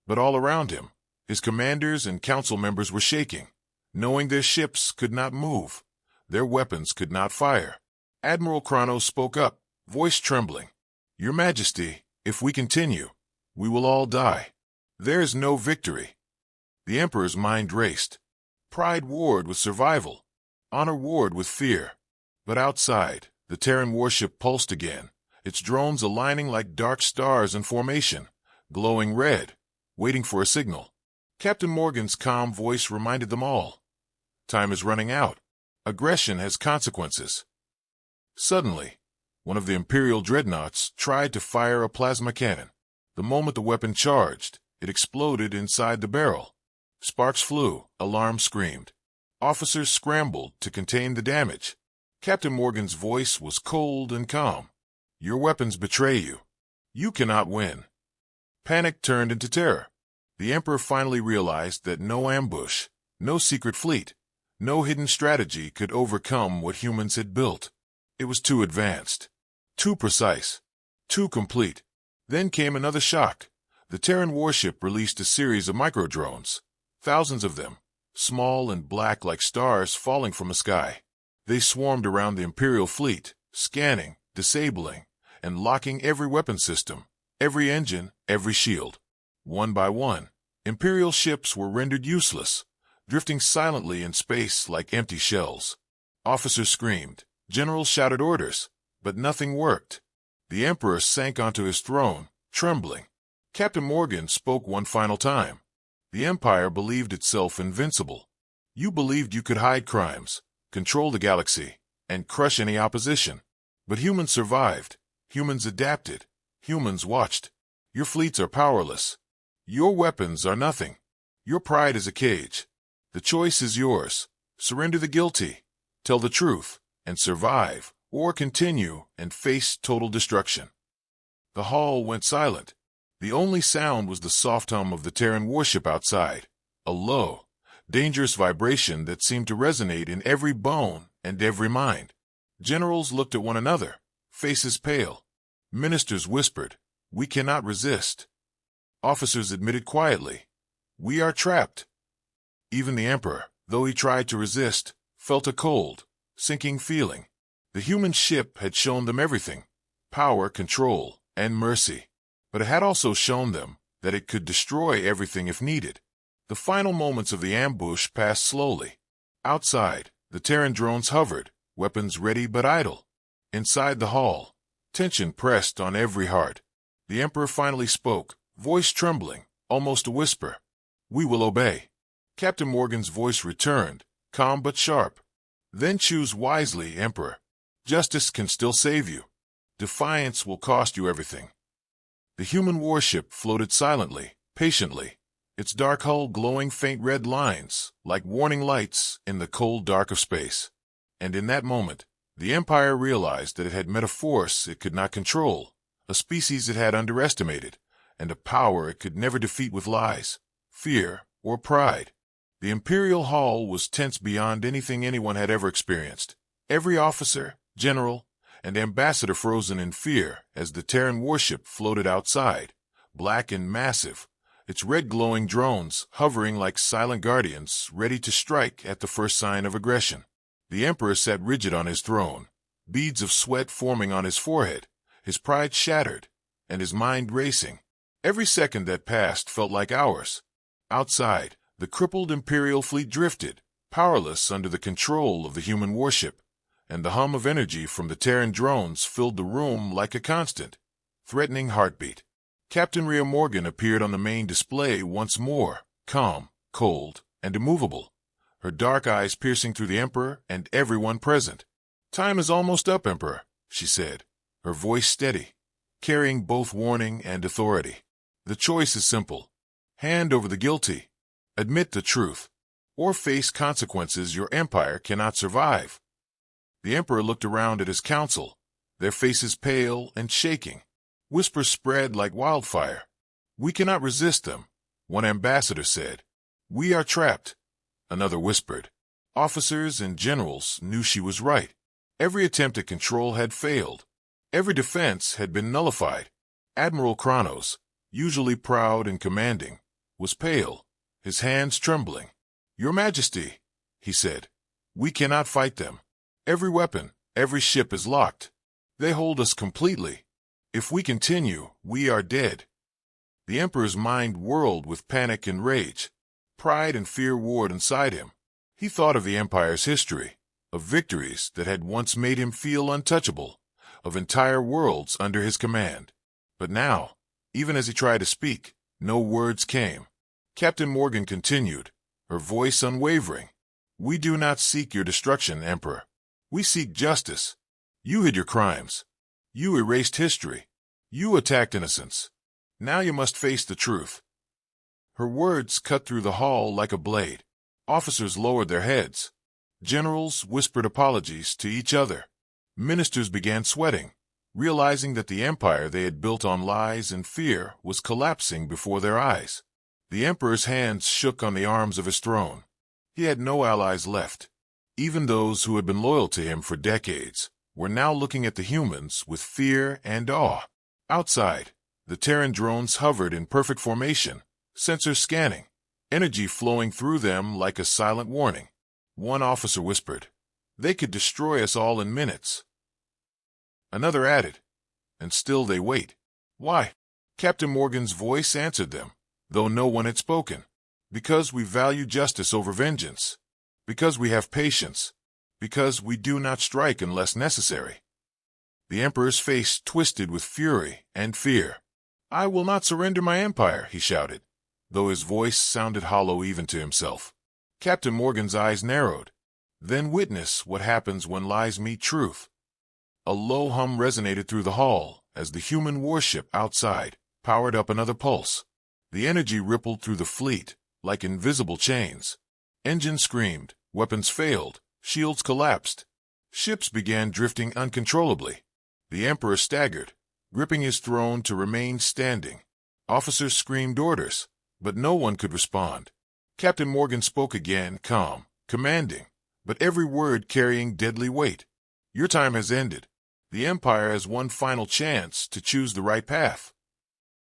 But all around him, his commanders and council members were shaking, knowing their ships could not move, their weapons could not fire. Admiral Kronos spoke up, voice trembling. Your Majesty, if we continue, we will all die. There is no victory. The Emperor's mind raced. Pride warred with survival. Honor warred with fear. But outside, the Terran warship pulsed again, its drones aligning like dark stars in formation, glowing red, waiting for a signal. Captain Morgan's calm voice reminded them all. Time is running out. Aggression has consequences. Suddenly, one of the Imperial dreadnoughts tried to fire a plasma cannon. The moment the weapon charged, it exploded inside the barrel. Sparks flew, alarm screamed. Officers scrambled to contain the damage. Captain Morgan's voice was cold and calm. Your weapons betray you. You cannot win. Panic turned into terror. The Emperor finally realized that no ambush, no secret fleet, no hidden strategy could overcome what humans had built. It was too advanced, too precise, too complete. Then came another shock. The Terran warship released a series of microdrones, thousands of them, small and black like stars falling from the sky. They swarmed around the Imperial fleet, scanning, disabling, and locking every weapon system, every engine, every shield. One by one, Imperial ships were rendered useless, drifting silently in space like empty shells. Officers screamed, generals shouted orders, but nothing worked. The Emperor sank onto his throne, trembling. Captain Morgan spoke one final time. The Empire believed itself invincible. You believed you could hide crimes, control the galaxy, and crush any opposition. But humans survived. Humans adapted. Humans watched. Your fleets are powerless. Your weapons are nothing. Your pride is a cage. The choice is yours. Surrender the guilty, tell the truth, and survive, or continue and face total destruction. The hall went silent. The only sound was the soft hum of the Terran warship outside, a low, dangerous vibration that seemed to resonate in every bone and every mind. Generals looked at one another, faces pale. Ministers whispered, "We cannot resist." Officers admitted quietly, "We are trapped." Even the Emperor, though he tried to resist, felt a cold, sinking feeling. The human ship had shown them everything, power, control, and mercy. But it had also shown them that it could destroy everything if needed. The final moments of the ambush passed slowly. Outside, the Terran drones hovered, weapons ready but idle. Inside the hall, tension pressed on every heart. The Emperor finally spoke, voice trembling, almost a whisper. "We will obey." Captain Morgan's voice returned, calm but sharp. "Then choose wisely, Emperor. Justice can still save you. Defiance will cost you everything." The human warship floated silently, patiently, its dark hull glowing faint red lines, like warning lights in the cold dark of space. And in that moment, the Empire realized that it had met a force it could not control, a species it had underestimated, and a power it could never defeat with lies, fear, or pride. The Imperial Hall was tense beyond anything anyone had ever experienced. Every officer, general, and ambassador frozen in fear as the Terran warship floated outside, black and massive, its red glowing drones hovering like silent guardians ready to strike at the first sign of aggression. The Emperor sat rigid on his throne, beads of sweat forming on his forehead, his pride shattered, and his mind racing. Every second that passed felt like hours. Outside, the crippled Imperial fleet drifted, powerless under the control of the human warship, and the hum of energy from the Terran drones filled the room like a constant, threatening heartbeat. Captain Rhea Morgan appeared on the main display once more, calm, cold, and immovable, her dark eyes piercing through the Emperor and everyone present. "Time is almost up, Emperor," she said, her voice steady, carrying both warning and authority. "The choice is simple. Hand over the guilty, admit the truth, or face consequences your empire cannot survive." The Emperor looked around at his council, their faces pale and shaking. Whispers spread like wildfire. "We cannot resist them," one ambassador said. "We are trapped," another whispered. Officers and generals knew she was right. Every attempt at control had failed. Every defense had been nullified. Admiral Kronos, usually proud and commanding, was pale, his hands trembling. "Your Majesty," he said, "we cannot fight them. Every weapon, every ship is locked. They hold us completely. If we continue, we are dead. The Emperor's mind whirled with panic and rage. Pride and fear warred inside him. He thought of the Empire's history, of victories that had once made him feel untouchable, of entire worlds under his command. But now, even as he tried to speak, no words came. Captain Morgan continued, her voice unwavering. We do not seek your destruction, Emperor. We seek justice. You hid your crimes. You erased history. You attacked innocence. Now you must face the truth. Her words cut through the hall like a blade. Officers lowered their heads. Generals whispered apologies to each other. Ministers began sweating, realizing that the empire they had built on lies and fear was collapsing before their eyes. The Emperor's hands shook on the arms of his throne. He had no allies left. Even those who had been loyal to him for decades were now looking at the humans with fear and awe. Outside, the Terran drones hovered in perfect formation, sensors scanning, energy flowing through them like a silent warning. One officer whispered, "They could destroy us all in minutes." Another added, "And still they wait." Why? Captain Morgan's voice answered them, though no one had spoken. Because we value justice over vengeance. Because we have patience. Because we do not strike unless necessary. The Emperor's face twisted with fury and fear. "I will not surrender my empire," he shouted, though his voice sounded hollow even to himself. Captain Morgan's eyes narrowed. "Then witness what happens when lies meet truth." A low hum resonated through the hall as the human warship outside powered up another pulse. The energy rippled through the fleet like invisible chains. Engines screamed, weapons failed, shields collapsed. Ships began drifting uncontrollably. The Emperor staggered, gripping his throne to remain standing. Officers screamed orders, but no one could respond. Captain Morgan spoke again, calm, commanding, but every word carrying deadly weight. "Your time has ended. The Empire has one final chance to choose the right path."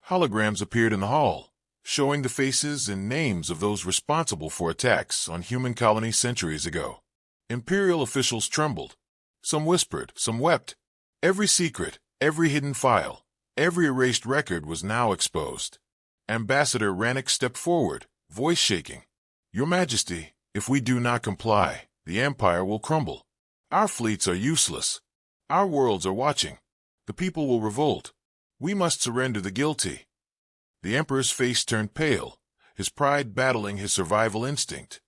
Holograms appeared in the hall, showing the faces and names of those responsible for attacks on human colonies centuries ago. Imperial officials trembled. Some whispered, some wept. Every secret, every hidden file, every erased record was now exposed. Ambassador Rannick stepped forward, voice shaking. "Your Majesty, if we do not comply, the Empire will crumble. Our fleets are useless. Our worlds are watching. The people will revolt. We must surrender the guilty." The Emperor's face turned pale, his pride battling his survival instinct.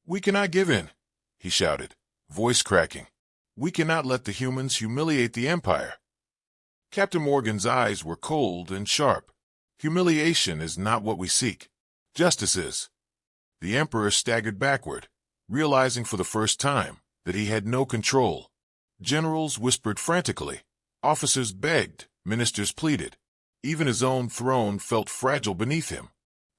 "We cannot give in," he shouted, voice cracking. "We cannot let the humans humiliate the Empire." Captain Morgan's eyes were cold and sharp. "Humiliation is not what we seek. Justice is." The Emperor staggered backward, realizing for the first time that he had no control. Generals whispered frantically. Officers begged. Ministers pleaded. Even his own throne felt fragile beneath him.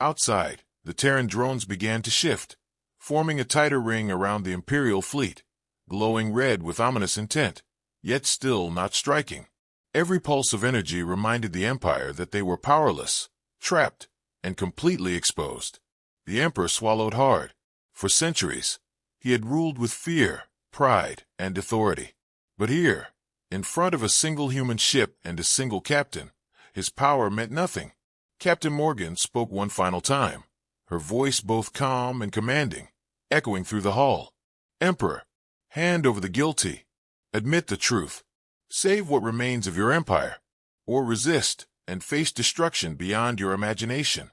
Outside, the Terran drones began to shift, forming a tighter ring around the Imperial fleet, glowing red with ominous intent, yet still not striking. Every pulse of energy reminded the Empire that they were powerless, trapped, and completely exposed. The Emperor swallowed hard. For centuries, he had ruled with fear, pride, and authority. But here, in front of a single human ship and a single captain, his power meant nothing. Captain Morgan spoke one final time, her voice both calm and commanding, echoing through the hall. "Emperor, hand over the guilty. Admit the truth. Save what remains of your empire, or resist and face destruction beyond your imagination."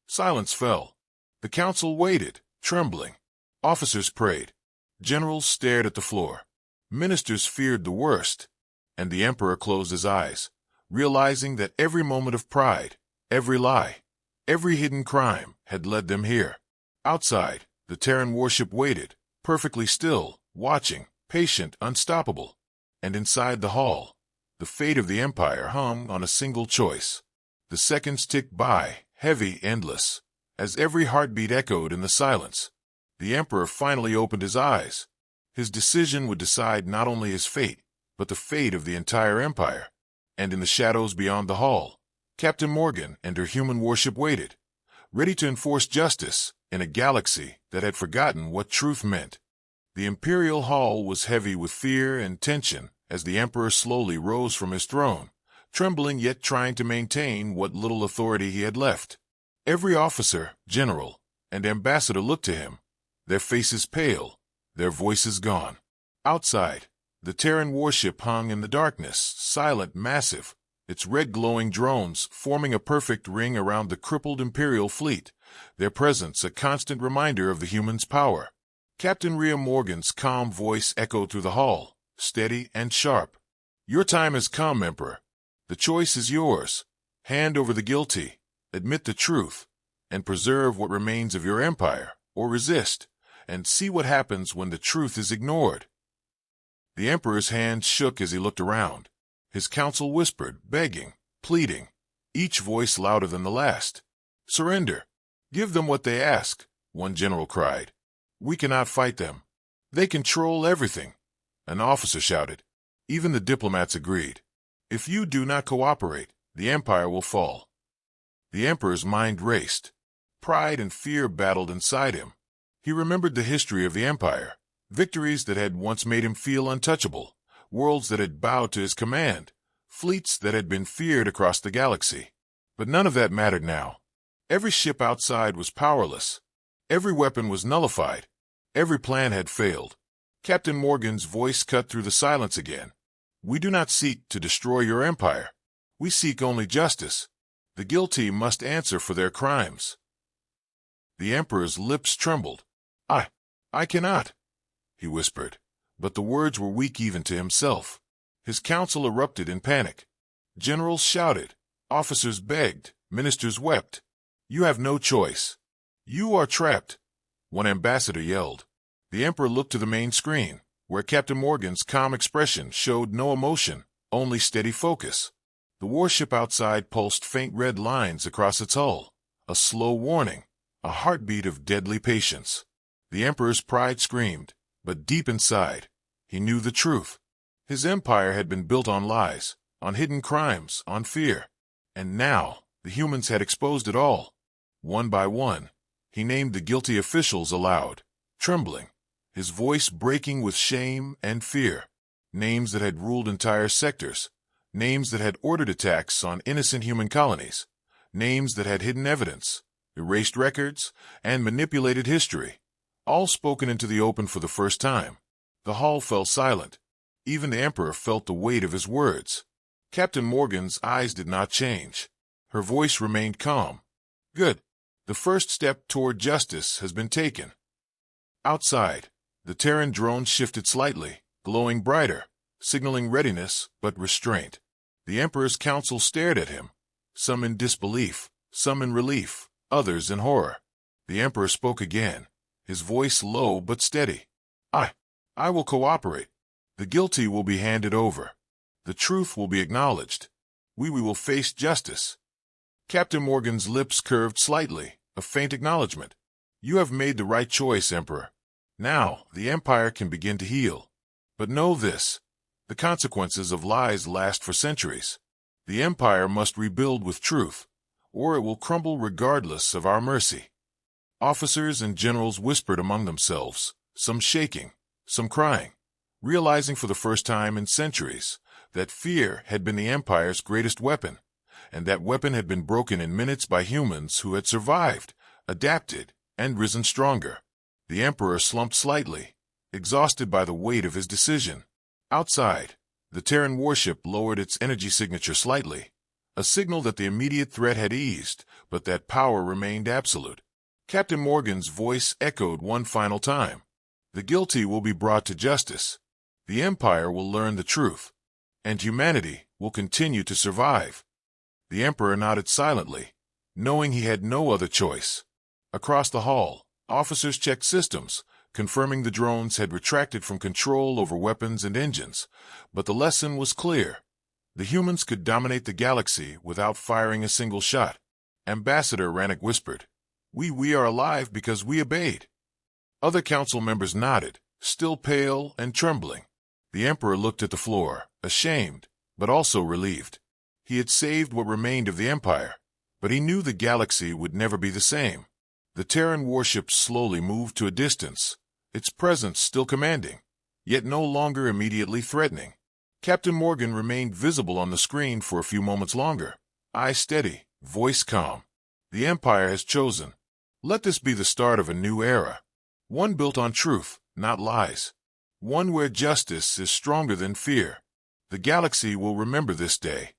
Silence fell. The council waited, trembling. Officers prayed. Generals stared at the floor. Ministers feared the worst. And the Emperor closed his eyes, realizing that every moment of pride, every lie, every hidden crime had led them here. Outside, the Terran warship waited, perfectly still, watching, patient, unstoppable. And inside the hall, the fate of the Empire hung on a single choice. The seconds ticked by, heavy, endless, as every heartbeat echoed in the silence. The Emperor finally opened his eyes. His decision would decide not only his fate, but the fate of the entire Empire. And in the shadows beyond the hall, Captain Morgan and her human warship waited, ready to enforce justice in a galaxy that had forgotten what truth meant. The Imperial Hall was heavy with fear and tension as the Emperor slowly rose from his throne, trembling yet trying to maintain what little authority he had left. Every officer, general, and ambassador looked to him, their faces pale, their voices gone. Outside, the Terran warship hung in the darkness, silent, massive, its red glowing drones forming a perfect ring around the crippled Imperial fleet, their presence a constant reminder of the humans' power. Captain Rhea Morgan's calm voice echoed through the hall, steady and sharp. "Your time has come, Emperor. The choice is yours. Hand over the guilty, admit the truth, and preserve what remains of your empire, or resist, and see what happens when the truth is ignored." The Emperor's hand shook as he looked around. His council whispered, begging, pleading, each voice louder than the last. "Surrender. Give them what they ask," one general cried. "We cannot fight them. They control everything," an officer shouted. Even the diplomats agreed. "If you do not cooperate, the empire will fall." The Emperor's mind raced. Pride and fear battled inside him. He remembered the history of the empire, victories that had once made him feel untouchable, worlds that had bowed to his command, fleets that had been feared across the galaxy. But none of that mattered now. Every ship outside was powerless. Every weapon was nullified. Every plan had failed. Captain Morgan's voice cut through the silence again. "We do not seek to destroy your empire. We seek only justice. The guilty must answer for their crimes." The Emperor's lips trembled. I cannot," he whispered, but the words were weak even to himself. His council erupted in panic. Generals shouted, officers begged, ministers wept. "You have no choice. You are trapped," one ambassador yelled. The Emperor looked to the main screen, where Captain Morgan's calm expression showed no emotion, only steady focus. The warship outside pulsed faint red lines across its hull, a slow warning, a heartbeat of deadly patience. The Emperor's pride screamed, but deep inside, he knew the truth. His empire had been built on lies, on hidden crimes, on fear. And now, the humans had exposed it all. One by one, he named the guilty officials aloud, trembling, his voice breaking with shame and fear. Names that had ruled entire sectors, names that had ordered attacks on innocent human colonies, names that had hidden evidence, erased records, and manipulated history. All spoken into the open for the first time. The hall fell silent. Even the Emperor felt the weight of his words. Captain Morgan's eyes did not change. Her voice remained calm. "Good. The first step toward justice has been taken." Outside, the Terran drone shifted slightly, glowing brighter, signaling readiness but restraint. The Emperor's council stared at him, some in disbelief, some in relief, others in horror. The Emperor spoke again, his voice low but steady. I will cooperate. The guilty will be handed over. The truth will be acknowledged. We will face justice." Captain Morgan's lips curved slightly, a faint acknowledgement. "You have made the right choice, Emperor. Now, the empire can begin to heal. But know this, the consequences of lies last for centuries. The empire must rebuild with truth, or it will crumble regardless of our mercy." Officers and generals whispered among themselves, some shaking, some crying, realizing for the first time in centuries that fear had been the empire's greatest weapon, and that weapon had been broken in minutes by humans who had survived, adapted, and risen stronger. The Emperor slumped slightly, exhausted by the weight of his decision. Outside, the Terran warship lowered its energy signature slightly, a signal that the immediate threat had eased, but that power remained absolute. Captain Morgan's voice echoed one final time. "The guilty will be brought to justice. The Empire will learn the truth. And humanity will continue to survive." The Emperor nodded silently, knowing he had no other choice. Across the hall, officers checked systems, confirming the drones had retracted from control over weapons and engines. But the lesson was clear. The humans could dominate the galaxy without firing a single shot. Ambassador Rannick whispered, We are alive because we obeyed." Other council members nodded, still pale and trembling. The Emperor looked at the floor, ashamed, but also relieved. He had saved what remained of the Empire, but he knew the galaxy would never be the same. The Terran warship slowly moved to a distance, its presence still commanding, yet no longer immediately threatening. Captain Morgan remained visible on the screen for a few moments longer, eye steady, voice calm. The Empire has chosen. Let this be the start of a new era. One built on truth, not lies. One where justice is stronger than fear. The galaxy will remember this day.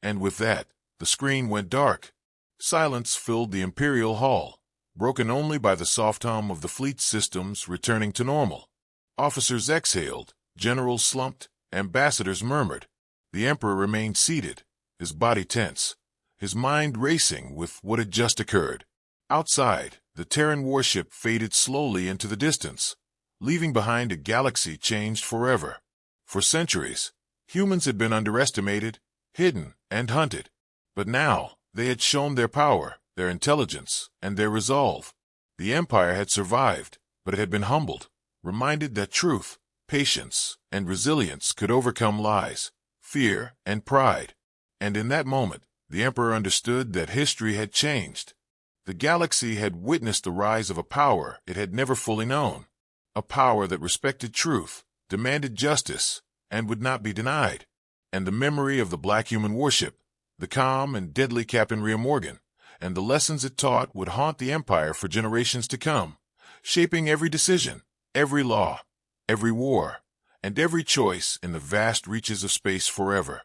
And with that, the screen went dark. Silence filled the Imperial Hall, broken only by the soft hum of the fleet systems returning to normal. Officers exhaled, generals slumped, ambassadors murmured. The Emperor remained seated, his body tense, his mind racing with what had just occurred. Outside, the Terran warship faded slowly into the distance, leaving behind a galaxy changed forever. For centuries, humans had been underestimated, hidden, and hunted. But now, they had shown their power, their intelligence, and their resolve. The Empire had survived, but it had been humbled, reminded that truth, patience, and resilience could overcome lies, fear, and pride. And in that moment, the Emperor understood that history had changed. The galaxy had witnessed the rise of a power it had never fully known, a power that respected truth, demanded justice, and would not be denied. And the memory of the black human warship, the calm and deadly Captain Morgan, and the lessons it taught would haunt the Empire for generations to come, shaping every decision, every law, every war, and every choice in the vast reaches of space forever.